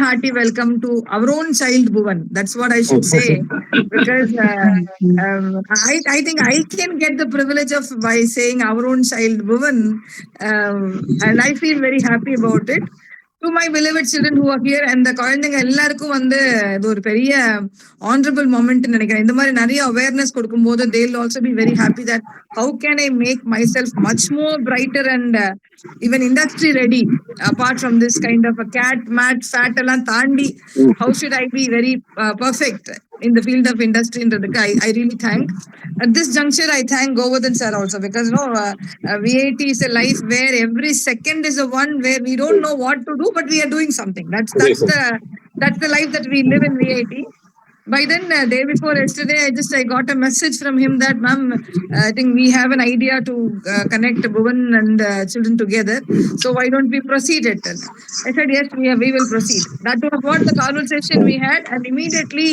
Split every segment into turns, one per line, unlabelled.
hearty welcome to our own child Bhuvan. That's what I should say, because I think I can get the privilege of by saying our own child Bhuvan, and I feel very happy about it. To my beloved children who are here, and the குழந்தைங்க எல்லாருக்கும் வந்து இது ஒரு பெரிய honorable moment நினைக்கிறேன். இந்த மாதிரி நிறைய awareness கொடுக்கும்போது they'll also be very happy that how can I make myself much more brighter and even industry ready, apart from this kind of a cat mat fat எல்லாம் தாண்டி how should I be very perfect in the field of industry. I really thank at this juncture. I thank Govardhan sir also, because VAT is a life where every second is a one where we don't know what to do, but we are doing something. That's the life that we live in VAT. By then, day before yesterday, I got a message from him that, ma'am, I think we have an idea to connect Bhuvan and children together. So why don't we proceed it? I said, yes, we will proceed. That was what the conversation we had, and immediately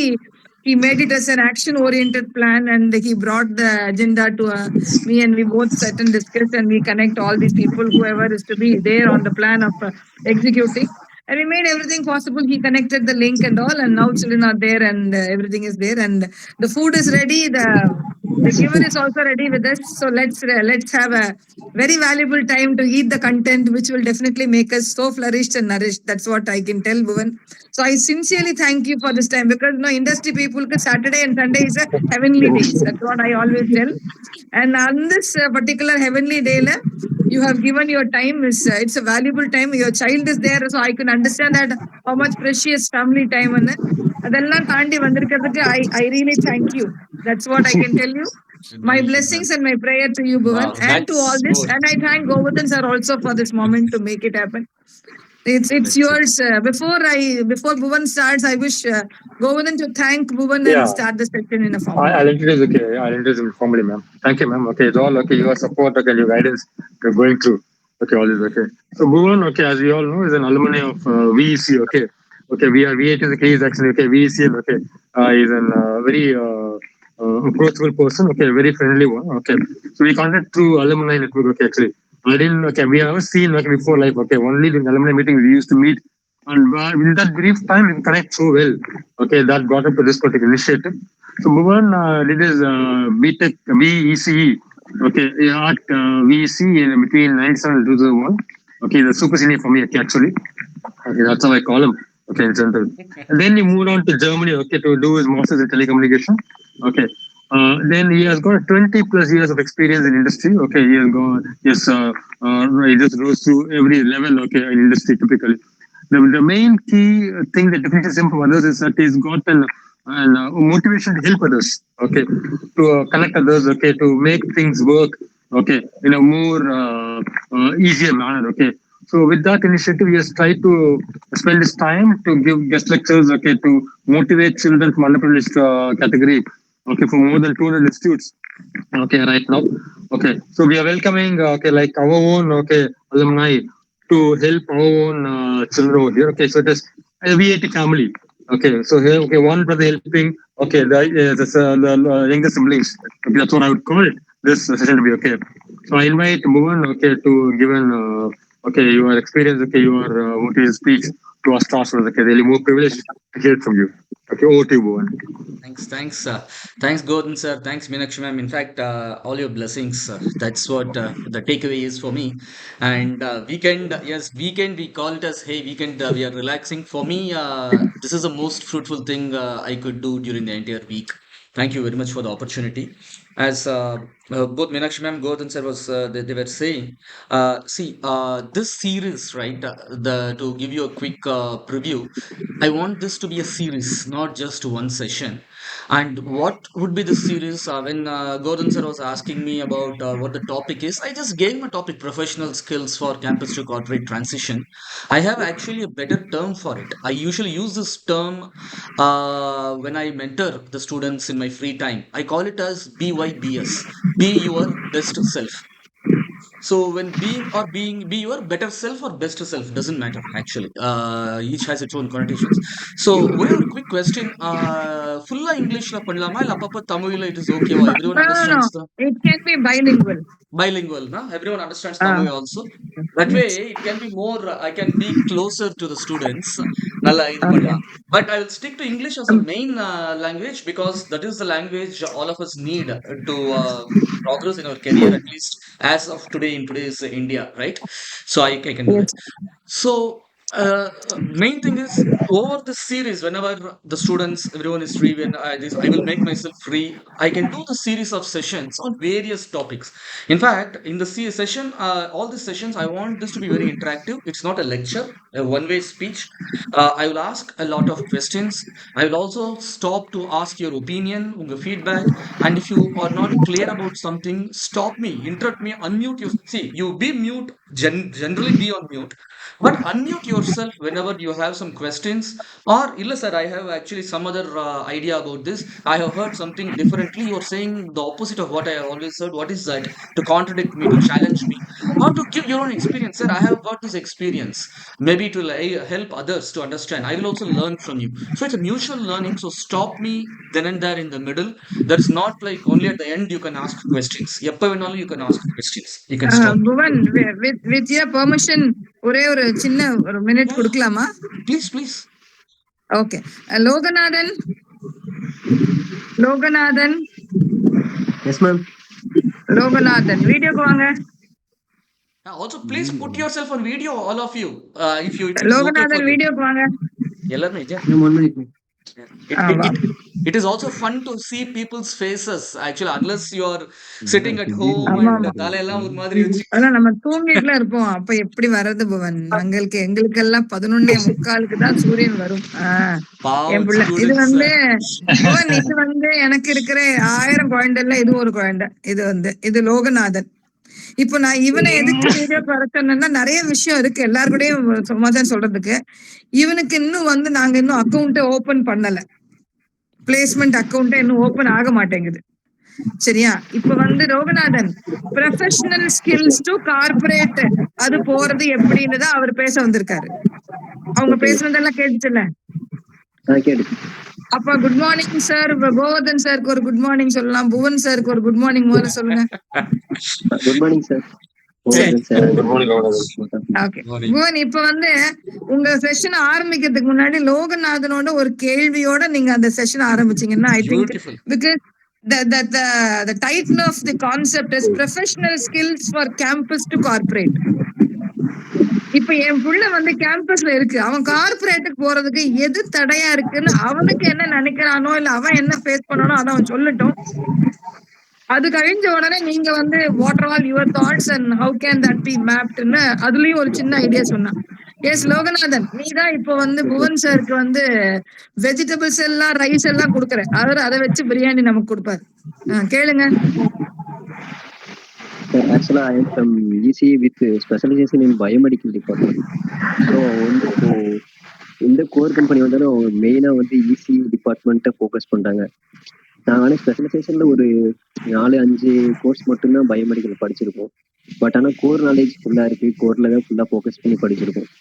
he made it as an action-oriented plan, and he brought the agenda to me, and we both sat and discussed, and we connect all these people, whoever is to be there on the plan of executing. And we made everything possible. He connected the link and all, and now children are there, and everything is there, and the food is ready. The giver is also ready with us. So let's have a very valuable time to eat the content, which will definitely make us so flourished and nourished. That's what I can tell, Bhuvan. So I sincerely thank you for this time, because industry people, Saturday and Sunday is a heavenly days. That's what I always tell. And on this particular heavenly day, you have given your time. It's a valuable time. Your child is there, so I can understand that how much precious family time. And அதெல்லாம் தாண்டி வந்திருக்கிறதுக்கு I really thank you. That's what I can tell you. My blessings and my prayer to you, Bhuvan, and to all this. And I thank Govardhan sir also for this moment to make it happen. It's yours. Before Bhuvan starts, I wish Govardhan to thank Bhuvan and start the session in a form.
I'll introduce him formally, ma'am. Thank you, ma'am. Okay, it's all okay. Your support, okay, your guidance, you're going through. Okay, all this, okay. So Bhuvan, okay, as we all know, is an alumni of VEC, okay. Okay, we are VEC is actually, okay, VECL, okay. He's a very approachable person, okay, very friendly one, okay. So we contact through alumni network, okay, actually. I didn't, okay, we have never seen, like, before life, okay, only during alumni meeting we used to meet. And in that brief time, we connect so well, okay, that got up to this particular initiative. So Bhuvan did his BTech, VECE, okay, at VEC in between 97 and 2001. Okay, the super senior for me, okay, actually. Okay, that's how I call him. Okay, in general. And then he moved on to Germany, okay, to do his master's in telecommunication. Okay. Then he has got 20 plus years of experience in industry. Okay, he has gone, yes, he just rose through every level, okay, in industry typically. The main key thing that differentiates him from others is that he's got an motivation to help others, okay, to connect others, okay, to make things work, okay, in a more easier manner, okay. So with that initiative, he has tried to spend his time to give guest lectures, okay, to motivate children from underprivileged category, okay, for more than 200 institutes, okay, right now, okay. So we are welcoming, okay, like our own, okay, alumni to help our own children over here. Okay, so it is a VAT family. Okay, so here, okay, one brother helping. Okay, the younger siblings. Okay, that's what I would call it. This session to be okay. So I invite Bhuvan, okay, to give an okay, your experience, okay, your motivated speech to our stars. Okay, really more privileged to hear it from you. Okay, over to you, Bhuvan.
Thanks, Gordon sir. Thanks, Meenakshi ma'am. In fact, all your blessings. That's what the takeaway is for me. And weekend, yes, weekend. We call it as hey weekend. We are relaxing. For me, this is the most fruitful thing I could do during the entire week. Thank you very much for the opportunity. As both Meenakshi ma'am, Gordon sir they were saying, this series, right? To give you a quick preview, I want this to be a series, not just one session. And what would be the series? When Gordon sir was asking me about what the topic is, I just gave him a topic: professional skills for campus to corporate transition. I have actually a better term for it. I usually use this term when I mentor the students in my free time. I call it as BYBS: be your best self. So when be your better self or best self doesn't matter actually. Each has its own connotations. So ஒரே ஒரு quick question. Full Englishல பண்ணலாமா இல்ல அப்பப்ப தமிழ்ல it is okay? Everyone understands
No. It can be bilingual.
Bilingual, na? Everyone understands Tamil also. That way, it can be more. I can be closer to the students. நல்லா இது
Okay.
பண்ணலாம். But I will stick to English as a main language because that is the language all of us need to progress in our career, at least as of today in today's India, right? So I can do
Yes.
it. So main thing is over this series, whenever the students, everyone is free, when I will make myself free, I can do the series of sessions on various topics. In fact, in the session, all the sessions, I want this to be very interactive. It's not a lecture, a one-way speech. I will ask a lot of questions. I will also stop to ask your opinion, your feedback, and if you are not clear about something, stop me, interrupt me, unmute you. See, you be mute, generally be on mute, but unmute yourself whenever you have some questions. Or, illa sir, I have actually some other idea about this. I have heard something differently. You are saying the opposite of what I have always heard. What is that? To contradict me, to challenge me, or to give your own experience. Sir, I have got this experience. Maybe to help others to understand. I will also learn from you. So it's a mutual learning. So stop me then and there in the middle. That's not like only at the end you can ask questions. எப்ப வேணாலும் you can ask questions. You can stop.
Bhuvan, with your permission, ஒரே ஒரு சின்ன ஒரு minute
Yeah,
கொடுக்கலாமா?
please, please.
Okay. Loganathan, Loganathan,
yes ma'am.
Loganathan வீடியோக்கு வாங்க.
Also, please put yourself on video, all of you. If you, it is okay for
Loganathan
you.
வீடியோக்கு வாங்க.
எல்லாருமே
ma'am 1 minute ma'am.
It is also fun to see people's faces actually, unless you are sitting at home
ஆமா,
and
ஆமா.
தலையெல்லாம் ஒரு மாதிரி வச்சு
அதான் நம்ம தூங்கிட்டுல இருப்போம். அப்ப எப்படி வர்றது புவன்? எங்களுக்கெல்லாம் 11:45 தான் சூரியன் வரும். என்
பாவம்
புள்ள இது
students.
வந்து புவன், இது வந்து எனக்கு இருக்கிற 1000 குழந்தைல இது ஒரு குழந்தை. இது லோகநாதன். இப்போ நான் இவனை எதுக்கு வீடியோ வர சொன்னேன்னா, நிறைய விஷயம் இருக்கு எல்லாருக்கூடயும் சமாதானம் சொல்றதுக்கு. இவனுக்கு இன்னும் வந்து நாங்க இன்னும் அக்கௌண்ட்டை ஓபன் பண்ணல. பிளேஸ்மெண்ட் அக்கௌண்ட் இன்னும் ஓபன் ஆக மாட்டேங்குது. சரியா? இப்ப வந்து Loganathan professional skills to corporate அது போறது எப்படின்னு தான் அவர் பேச வந்திருக்காரு. அவங்க பேசுனதெல்லாம் கேட்டுச்சுல்ல?
கேட்டு.
அப்ப குட் மார்னிங் சார். கோவர்தன் சாருக்கு ஒரு குட் மார்னிங் சொல்லலாம். புவன் சாருக்கு ஒரு குட் மார்னிங் முதல்ல சொல்லுங்க.
Good morning sir.
Good morning,
okay Bhuvan, இப்ப வந்து உங்க செஷன் ஆரம்பிக்கிறதுக்கு முன்னாடி லோகநாதனோட ஒரு கேள்வியோட நீங்க அந்த செஷன் ஆரம்பிச்சீங்கன்னா I think
Beautiful.
Because the title of the concept is professional skills for campus to corporate. இப்ப என் புள்ள வந்து கேம்பஸ்ல இருக்கு, அவன் கார்பரேட்டுக்கு போறதுக்கு எது தடையா இருக்குன்னு அவனுக்கு என்ன நினைக்கிறானோ இல்ல அவன் என்ன ஃபேஸ் பண்ணானோ அதை அவன் சொல்லட்டும். அது கழிஞ்ச உடனே நீங்க வந்து what are all your thoughts and how can that be மேப்ட்னு அதுலயும் ஒரு சின்ன ஐடியா சொன்னான். எஸ் லோகநாதன், நீ தான் இப்போ வந்து புவன் சாருக்கு வந்து வெஜிடபிள்ஸ் எல்லாம் ரைஸ் எல்லாம் கொடுக்குற, அவர் அதை வச்சு பிரியாணி நமக்கு கொடுப்பாரு. கேளுங்க.
Actually, I am from ECE with specialization in biomedical department. So, இந்த கோர் கம்பெனி வந்தாலும் மெயினாக வந்து இசி டிபார்ட்மெண்ட்டை ஃபோக்கஸ் பண்ணுறாங்க. நான் ஆனால் ஸ்பெஷலைசேஷனில் ஒரு 4-5 கோர்ஸ் மட்டும்தான் பயோமெடிக்கல் படிச்சிருக்கோம். பட் ஆனால் கோர் நாலேஜ் ஃபுல்லாக இருக்குது, கோரில் தான் ஃபுல்லாக ஃபோக்கஸ் பண்ணி படிச்சிருக்கோம்.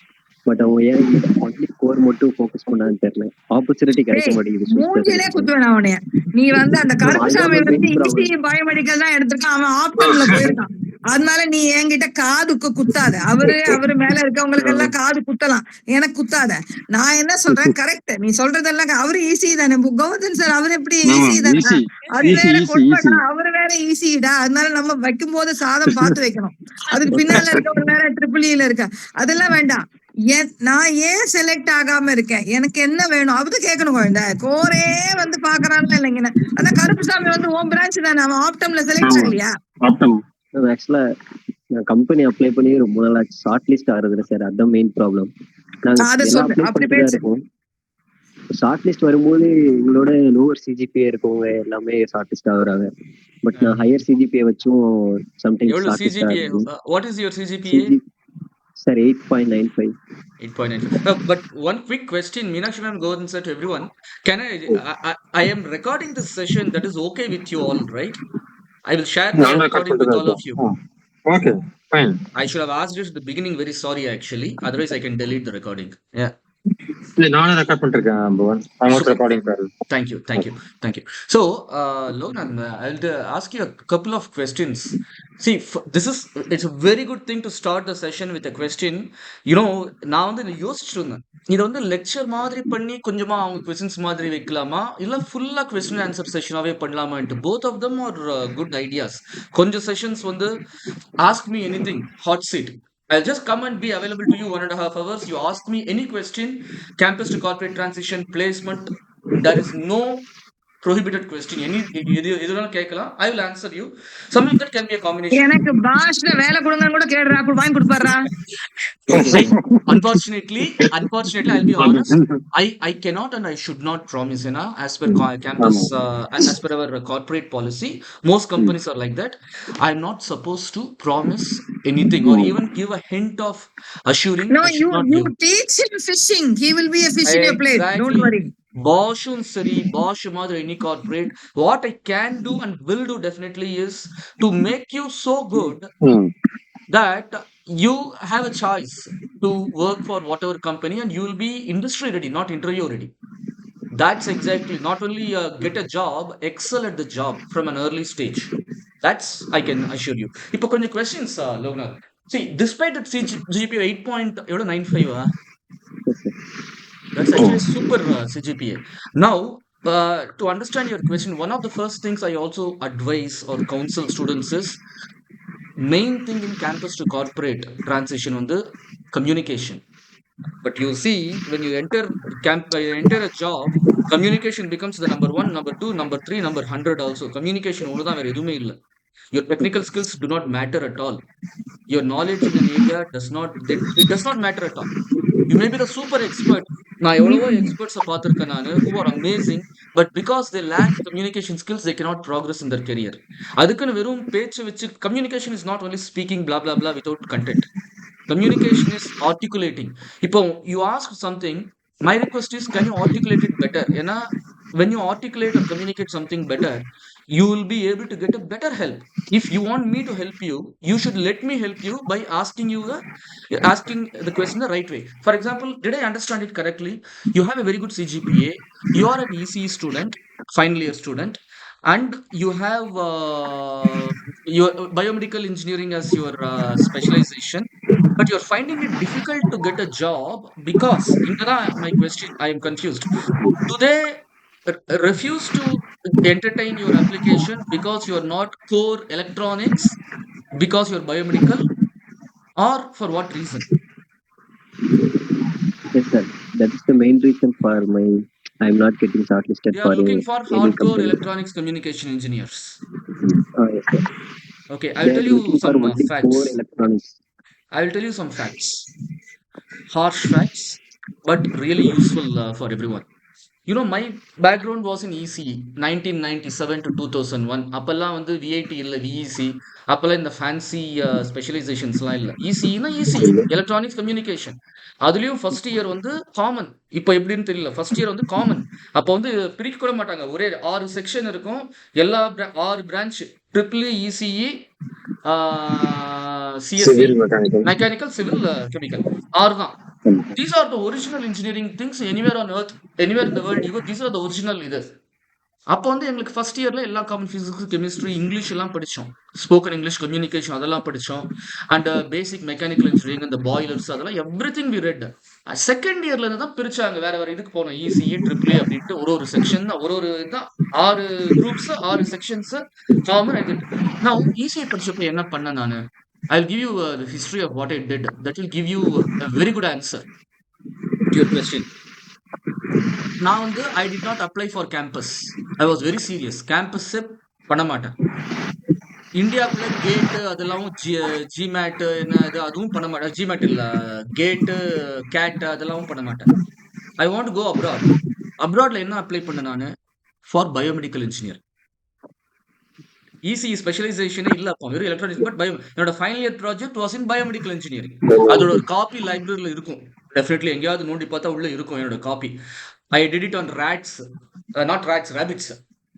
பட் அவங்க ஏன் ஒன்லி கோர் மட்டும் ஃபோக்கஸ் பண்ணான்னு தெரியல. ஆப்பர்ச்சுனிட்டி கிடைக்க
மூஞ்சிலே குத்துவேன் அவனைய. நீ வந்து அந்த கருப்புசாமி வந்து இசி பயோமெடிக்கல் தான் எடுத்திருக்கான், அவன் ஆப்டம்ல போயிருக்கான். அதனால நீ என்கிட்ட காதுக்கு குத்தாத. அவரு மேல இருக்கவங்களுக்கு எல்லாம் காது குத்தலாம், எனக்கு குத்தாத. நான் என்ன சொல்றேன் கரெக்ட், நீ சொல்றதெல்லாம் அவரு ஈஸி தானே. கௌதம் சார் அவர் எப்படி ஈஸி தானே, அது வேற கொட்பா, அவரு வேற ஈஸிடா. அதனால நம்ம வைக்கும் போது சாதம் பார்த்து வைக்கணும். அதுக்கு பின்னால இருக்க வேற ட்ரிபிள் இருக்க, அதெல்லாம் வேண்டாம். நான் ஏன் செலக்ட் ஆகாம இருக்கேன், எனக்கு என்ன வேணும் அது கேட்கணும். குழந்தை கோரே வந்து பாக்குறான்னு இல்லைங்க. அதான் கருப்புசாமி வந்து ஓம் பிரான்ச் தானே, அவன் ஆப்டம்ல செலக்ட் ஆகலையா?
ஆக்சுவலா நான் கம்பெனி அப்ளை பண்ணி ரொம்ப நாள் ஷார்ட் லிஸ்ட் ஆகுறதுல சார், அதுதான் மெயின் ப்ராப்ளம். நாங்க அப்ளை பண்ணிட்டு இருக்கோம். ஷார்ட் லிஸ்ட் வரும்போது எங்களோட லோவர் சிஜிபிஏ இருக்கவங்க எல்லாமே ஷார்ட் லிஸ்ட் ஆகுறாங்க. பட் நான் ஹையர் சிஜிபிஏ வச்சும் சம்டைம்ஸ் ஷார்ட் லிஸ்ட் ஆகுது.
What is your CGPA?
Sir, 8.95.
8.95. But one quick question, Meenakshi ma'am, Govind sir, to everyone. Can I am recording this session, that is okay with you all, right? I will share the recording with all of you.
Okay, fine.
I should have asked this at the beginning. Very sorry, actually. Otherwise, I can delete the recording. Yeah.
இல்ல நானே record பண்ணிருக்கேன் Bhuvan. I'm also
Super.
recording parallel.
Thank you, thank you, thank you. So, Logan, I'll ask you a couple of questions. See, this is it's a very good thing to start the session with a question. You know, நான் வந்து யோசிச்சுட்டு இருந்தேன், இதை வந்து lecture மாதிரி பண்ணி கொஞ்சமா அவங்க கொஸ்டின்ஸ் மாதிரி வைக்கலாமா இல்ல ஃபுல்லா கொஸ்டின் ஆன்சர் செஷனாவே பண்ணலாமான்ட்டு. Both of them are good ideas. கொஞ்சம் செஷன்ஸ் வந்து ask me anything, hot seat. I'll just come and be available to you 1.5 hours. You ask me any question, campus to corporate transition, placement. There is no prohibited question. எதுனாலும் கேட்கலாம். I will answer you. Some of that can be a combination.
எனக்கு பாஷ்ல வேலை கொடுங்கன்னு கூட கேடுறா, வாங்கி கொடுப்பாரா?
Unfortunately, I'll be honest. I cannot and I should not promise, as per campus, as per our corporate policy. Most companies are like that. I'm not supposed to promise anything or even give a hint of assuring.
No,
I should not
you
give.
teach him fishing. He will be a fish in your place. Don't
Exactly.
worry.
Boschum Sari, Bosch Mother, any corporate. What I can do and will do definitely is to make you so good that you have a choice to work for whatever company and you will be industry ready, not interview ready. That's exactly, not only get a job, excel at the job from an early stage. That's, I can assure you. இப்போ கொஞ்சம் questions, Lognal. See, despite that CGPA 8.95, that's actually super CGPA. Now, to understand your question, one of the first things I also advise or counsel students is main thing in campus to corporate transition on the communication. But you see, when you enter enter a job, communication becomes the number one, number two, number three, number 100 also. Communication ஒண்ணுதான், வேற எதுவுமே இல்ல. Your technical skills do not matter at all. Your knowledge in an area it does not matter at all. You may be the super expert. நான் எவ்வளவோ எக்ஸ்பர்ட்ஸை பார்த்துருக்கேன் நான், who are amazing, but because they lack communication skills, they cannot progress in their career. அதுக்குன்னு வெறும் பேச்சு வச்சு, communication is not only speaking blah blah blah without content. Communication is articulating. இப்போ you ask something, my request is, can you articulate it better? ஏன்னா when you articulate or communicate something better, you will be able to get a better help. If you want me to help you, you should let me help you by asking the question the right way. For example, did I understand it correctly? You have a very good CGPA. You are an ECE student, final year student, and you have your biomedical engineering as your specialization, but you're finding it difficult to get a job because, my question, I am confused. Do they refuse to entertain your application because you're not core electronics, because you're biomedical, or for what reason?
Yes, sir. That is the main reason for I'm not getting shortlisted
They
for
are looking for
any
hardcore
company.
electronics communication engineers.
Yes, sir.
Okay,
They are looking for only core electronics.
I will tell you some facts. Harsh facts, but really useful for everyone. You know, my background was in ECE, 1997 to 2001. அப்பெல்லாம் வந்து VIT இல்லை, VEC. அப்பெல்லாம் இந்த fancy ஸ்பெஷலைசேஷன்ஸ்லாம் இல்லை. ECEனா ECE, electronics communication. அதுலேயும் first year வந்து common. இப்போ எப்படின்னு தெரியல, ஃபர்ஸ்ட் இயர் வந்து காமன். அப்போ வந்து பிரிக்க கூட மாட்டாங்க, ஒரே 6 செக்ஷன் இருக்கும், எல்லா 6 branch, triple ECE, CSE, mechanical, civil, chemical, 6 தான். These are the original engineering things anywhere on earth, anywhere in the world. These are the original leaders. அப்போ வந்து எங்களுக்கு ஃபர்ஸ்ட் இயர்ல எல்லா காமன், ஃபிசிக்ஸ், கெமிஸ்ட்ரி, இங்கிலீஷ் எல்லாம் படித்தோம். ஸ்போக்கன் இங்கிலீஷ், கம்யூனிகேஷன் அதெல்லாம் படித்தோம். அண்ட் பேசிக் மெக்கானிக்கல் இன்ஜினியரிங், அந்த பாய்லர்ஸ் அதெல்லாம் everything we read. Second இயர்ல இருந்து தான் பிரிச்சாங்க, வேற வேற இதுக்கு போனோம். ECE, ட்ரிபிள் அப்படின்ட்டு ஒரு செக்ஷன் தான், ஒரு தான் 6 குரூப்ஸ், 6 செக்ஷன்ஸ் காமன். நான் ECE படிச்சப்போ என்ன பண்ணேன் நான், I'll give you the history of what I did. That will give you a very good answer to your question. நான் வந்து I did not apply for campus. I was very serious. Campus பண்ண மாட்டேன். இந்தியாவுக்குள்ள கேட்டு அதெல்லாம் GMAT என்ன இது அதுவும் பண்ண மாட்டேன். ஜிமேட் இல்லை, கேட்டு கேட் அதெல்லாம் பண்ண மாட்டேன். I want go abroad. அப்ராட்ல என்ன அப்ளை பண்ண நான், ஃபார் பயோமெடிக்கல் இன்ஜினியர். ECE ஸ்பெஷலைசேஷனே இல்லை அப்போ, வெறும் எலக்ட்ரானிக்ஸ். பட் என்னோட final year project was in biomedical engineering. அதோட ஒரு காப்பி லைப்ரரியில் இருக்கும், டெஃபினெட்லி எங்கேயாவது நோண்டி பார்த்தா உள்ள இருக்கும் என்னோட copy. I did it on rabbits,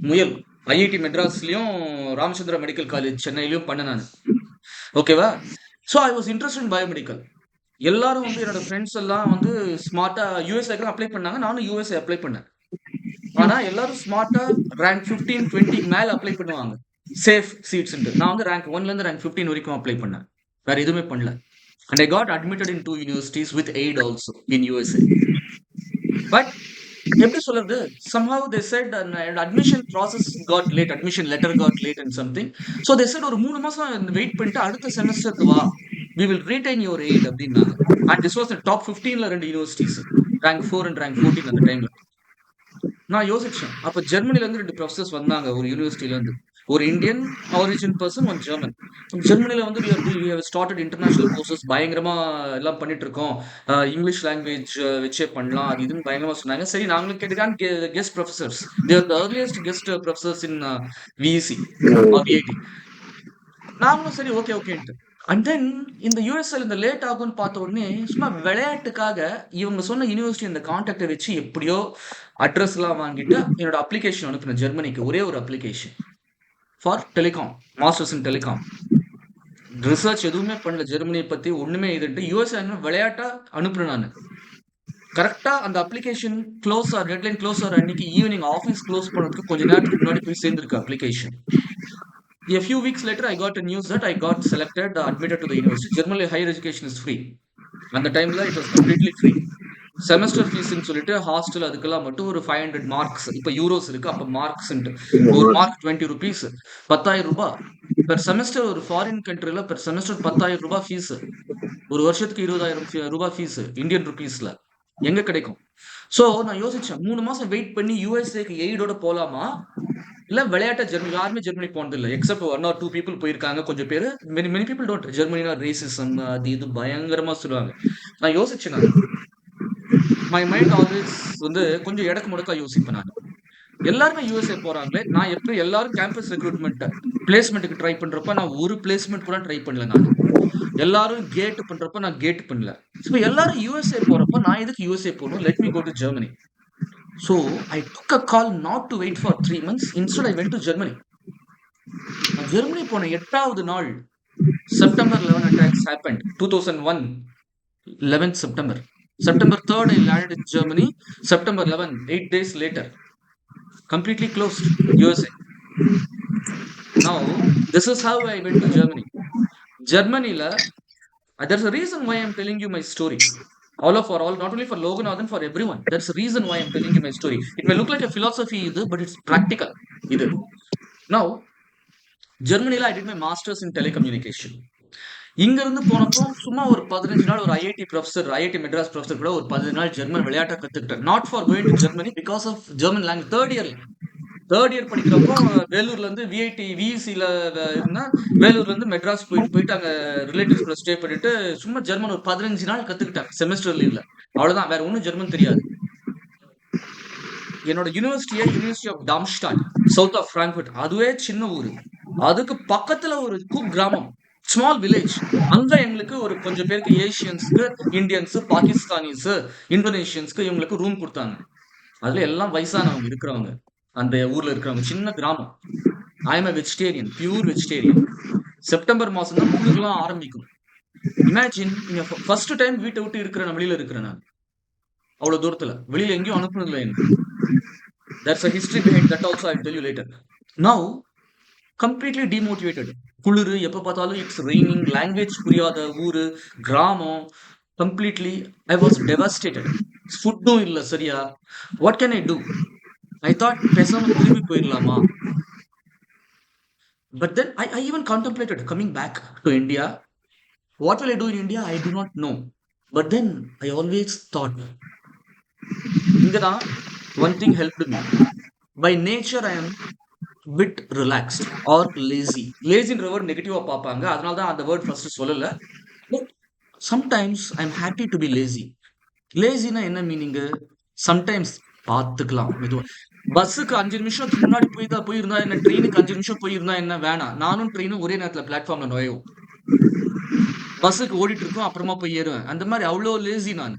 முயல். IIT மெட்ராஸ்லயும் ராமச்சந்திரா மெடிக்கல் காலேஜ் சென்னையிலையும் பண்ண நான். ஓகேவா? So I was interest in biomedical. எல்லாரும் வந்து என்னோட ஃப்ரெண்ட்ஸ் எல்லாம் வந்து ஸ்மார்ட்டா யூஎஸ்ஏக்கு அப்ளை பண்ணாங்க. நானும் யூஎஸ்ஏ அப்ளை பண்ணேன். ஆனா எல்லாரும் ஸ்மார்ட்டா ரேங்க் 15, 20க்கு மேல அப்ளை பண்ணுவாங்க. சேஃப் சீட்ஸ்ன்ட்டு. நான் வந்து ரேங்க் 1ல இருந்து ரேங்க் 15 வரைக்கும் அப்ளை பண்ணேன். வேற எதுவுமே பண்ணல. And I got admitted in 2 universities with aid also in USA. But எப்படி சொல்றது, somehow they said an admission process got late, admission letter got late and something. So they said ஒரு 3 மாசம் wait பண்ணிட்டு அடுத்த செமஸ்டருக்கு வா, we will retain your aid அப்படின்னாங்க. And this was the top 15ல 2 universities, rank 4 and rank 14 அந்த டைம்ல. நான் யோசிச்சேன், அப்ப ஜெர்மனில இருந்து 2 ப்ரொஃபசர்ஸ் வந்தாங்க ஒரு யூனிவர்சிட்டில இருந்து. ஒரு Indian origin person, one German. ஜெர்மனில வந்து we have started international courses, பயங்கரமா எல்லாம் பண்ணிட்டு இருக்கோம், இங்கிலீஷ் லாங்குவேஜ் வச்சே பண்ணலாம், அது இதுன்னு பயங்கரமா சொன்னாங்க. சரி நாங்களும் கேட்டுக்கான் guest professors, they are the earliest guest professors in VEC or VIT. நாங்களும் சரி ஓகே ஓகேன்ட்டு. அண்ட் தென் இந்த யூஎஸ்எல் இந்த லேட் ஆகும்னு பார்த்த உடனே சும்மா விளையாட்டுக்காக இவங்க சொன்ன யூனிவர்சிட்டி இந்த கான்டாக்டை வச்சு எப்படியோ அட்ரஸ் எல்லாம் வாங்கிட்டு என்னோட அப்ளிகேஷன் அனுப்பினேன் ஜெர்மனிக்கு. ஒரே ஒரு application for telecom, masters in telecom. Research எதுவுமே பண்ணல ஜெர்மனியை பத்தி, ஒண்ணுமே இதுன்ட்டு யூஎஸ்ஏ விளையாட்டா அனுப்புறேன் நான். கரெக்டா அந்த application closure deadline closure அன்னைக்கு ஈவினிங் ஆஃபீஸ் க்ளோஸ் பண்ணதுக்கு கொஞ்ச நேரத்துக்கு முன்னாடி போய் சேர்ந்துருக்கு application. A few weeks later, I got a news that I got selected, admitted to the university. Generally, higher education is free. அந்த டைம்ல it was completely free. Semester ஃபீஸ்ன்னு சொல்லிட்டு ஹாஸ்டல் அதுக்கெல்லாம் மட்டும் ஒரு 500 மார்க்ஸ், இப்போ யூரோஸ் இருக்கு, அப்போ மார்க்ஸ்ன்ட்டு ஒரு மார்க் 20 rupees, 10,000 ரூபாய் பெர் செமஸ்டர். ஒரு ஃபாரின் கண்ட்ரில பெர் செமஸ்டர் 10,000 ரூபாய் ஃபீஸ், ஒரு வருஷத்துக்கு 20,000 ரூபாய் ஃபீஸ் இந்தியன் ருபீஸ்ல எங்க கிடைக்கும்? ஸோ நான் யோசிச்சேன், 3 மாசம் வெயிட் பண்ணி யூஎஸ்ஏக்கு எய்டோட போலாமா, இல்ல விளையாட்ட ஜெர்மனி. யாருமே ஜெர்மனி போனது இல்லை, எக்ஸப்ட் 1 or 2 people போயிருக்காங்க. கொஞ்சம் பேர், மெனி பீப்புள் டோன்ட். ஜெர்மனினா ரேசிசம் அது இது பயங்கரமா சொல்லுவாங்க. நான் யோசிச்சேன், நான் மை மைண்ட் ஆல்வேஸ் வந்து கொஞ்சம் இடக்கு முடக்கா யோசிப்பேன் நான். எல்லாருமே யூஎஸ்ஏ போறாங்களே, நான் எப்படி எல்லாரும் கேம்பஸ் ரெக்ரூட்மெண்ட் பிளேஸ்மெண்ட்டுக்கு ட்ரை பண்றப்ப நான் ஒரு பிளேஸ்மெண்ட் கூட ட்ரை பண்ணல. நான் எல்லாரும் கேட் பண்றப்ப நான் கேட் பண்ணல. ஸோ எல்லாரும் யூஎஸ்ஏ போறப்ப நான் எதுக்கு யூஎஸ்ஏ போகணும், let me go to Germany. So I took a call not to wait for 3 months. Instead, I went to Germany. Germany போன 8வது நாள் September 11 attacks happened. 2001, 11th September. September 3rd, I landed in Germany. September 11, 8 days later, completely closed USA. Now, this is how I went to Germany. Germany, there's a reason why I'm telling you my story. For all, not only for Loganathan, for everyone. That's the reason why I'm telling you my story. It may look like a philosophy, but it's practical. Now, Germany, I did my master's in telecommunication. இங்க இருந்து போனப்போ சும்மா ஒரு 15 நாள் ஒரு IIT professor, IIT Madras professor கூட ஒரு 15 நாள் ஜெர்மன் விளையாட்டை கத்துக்கிட்டேன். Not for going to Germany, because of German language. Third year படிக்கிறப்போ வேலூர்ல இருந்து விஐடி விஇசில இருந்தா, வேலூர்ல இருந்து மெட்ராஸ் போயிட்டு அங்க ரிலேட்டிவ்ஸ் கூட ஸ்டே பண்ணிட்டு சும்மா ஜெர்மன் ஒரு 15 நாள் கத்துக்கிட்டேன் செமஸ்டர் லீவ்ல. அவ்வளவுதான், வேற ஒன்றும் ஜெர்மன் தெரியாது. என்னோட university of Darmstadt, south of Frankfurt. அதுவே சின்ன ஊரு, அதுக்கு பக்கத்துல ஒரு கிராமம், ஸ்மால் வில்லேஜ். அங்க எங்களுக்கு ஒரு கொஞ்சம் பேருக்கு, ஏசியன்ஸ்க்கு, இந்தியன்ஸ், பாகிஸ்தானிஸ், இந்தோனேஷியன்ஸ்க்கு இவங்களுக்கு ரூம் கொடுத்தாங்க. அதுல எல்லாம் வயசானவங்க இருக்கிறவங்க, அந்த ஊர்ல இருக்கிறவங்க. சின்ன கிராமம். I am a vegetarian, pure vegetarian. September மாசம் தான் குளிர்லாம் ஆரம்பிக்கும். இமேஜின், நீங்க ஃபர்ஸ்ட் டைம் வீட்டை விட்டு இருக்கிற வெளியில இருக்கிறேன் நான். அவ்வளவு தூரத்துல வெளியில எங்கேயும் அனுப்புனதில்லை எனக்கு. That's a history behind that also, I'll tell you later. Now, completely demotivated. குளிர், எப்ப பார்த்தாலும் இட்ஸ் ரெய்னிங், லாங்குவேஜ் புரியாத ஊரு, கிராமம். Completely I was devastated. ஃபுட்டும் இல்லை சரியா. What can I do? I thought பேசாம திரும்பி போயிடலாமா. But then I even contemplated coming back to India. What will I do in India? I do not know. But then I always thought, இங்கதான் one thing helped me. By nature I am bit relaxed or lazy. Lazyன்ற word நெகட்டிவா பார்ப்பாங்க, அதனால தான் அந்த word first சொல்லல. But sometimes I'm happy to be lazy. லேசினா என்ன meaning? Sometimes பார்த்துக்கலாம் மெதுவா. பஸ்ஸுக்கு 5 நிமிஷத்துக்கு முன்னாடி போயிருந்தா என்ன, ட்ரெயினுக்கு 5 நிமிஷம் போயிருந்தா என்ன, வேணாம். நானும் ட்ரெயினும் ஒரே நேரத்துல பிளாட்ஃபார்ம்ல நுழையும். பஸ்ஸுக்கு ஓடிட்டு இருக்கும், அப்புறமா போய் ஏறுவேன். அந்த மாதிரி அவ்வளோ லேசி நான்.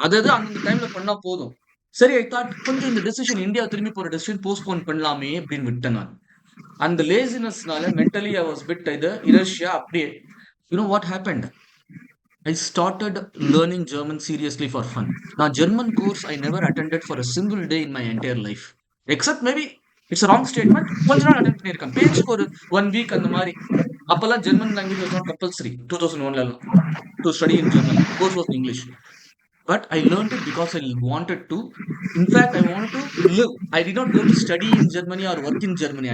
அதாவது அந்த டைம்ல பண்ணா போதும். சரி, ஐ தாட் கொஞ்சம் இந்த டெசிஷன், இந்தியா திரும்பி போற டெசிஷன் போஸ்ட்போன் பண்ணலாமே அப்படின்னு விட்டேன் நான். அந்த லேசினஸ்னால மென்டலி ஐ வாஸ் பிட் இது இனர்ஷியா. அப்படியே you know what happened? I started learning German seriously for fun. Now, German course I never attended for a single day in my entire life. Except maybe it's a wrong statement. கொஞ்ச நாள் attend பண்ணியிருக்கேன் பேச்சுக்கு ஒரு 1 week அந்த மாதிரி. அப்பெல்லாம் German language was not compulsory 2001 எல்லாம் to study in German. Course was English. But I learned it because I wanted to. In fact, I wanted to live. I did not go to study in Germany or work in Germany.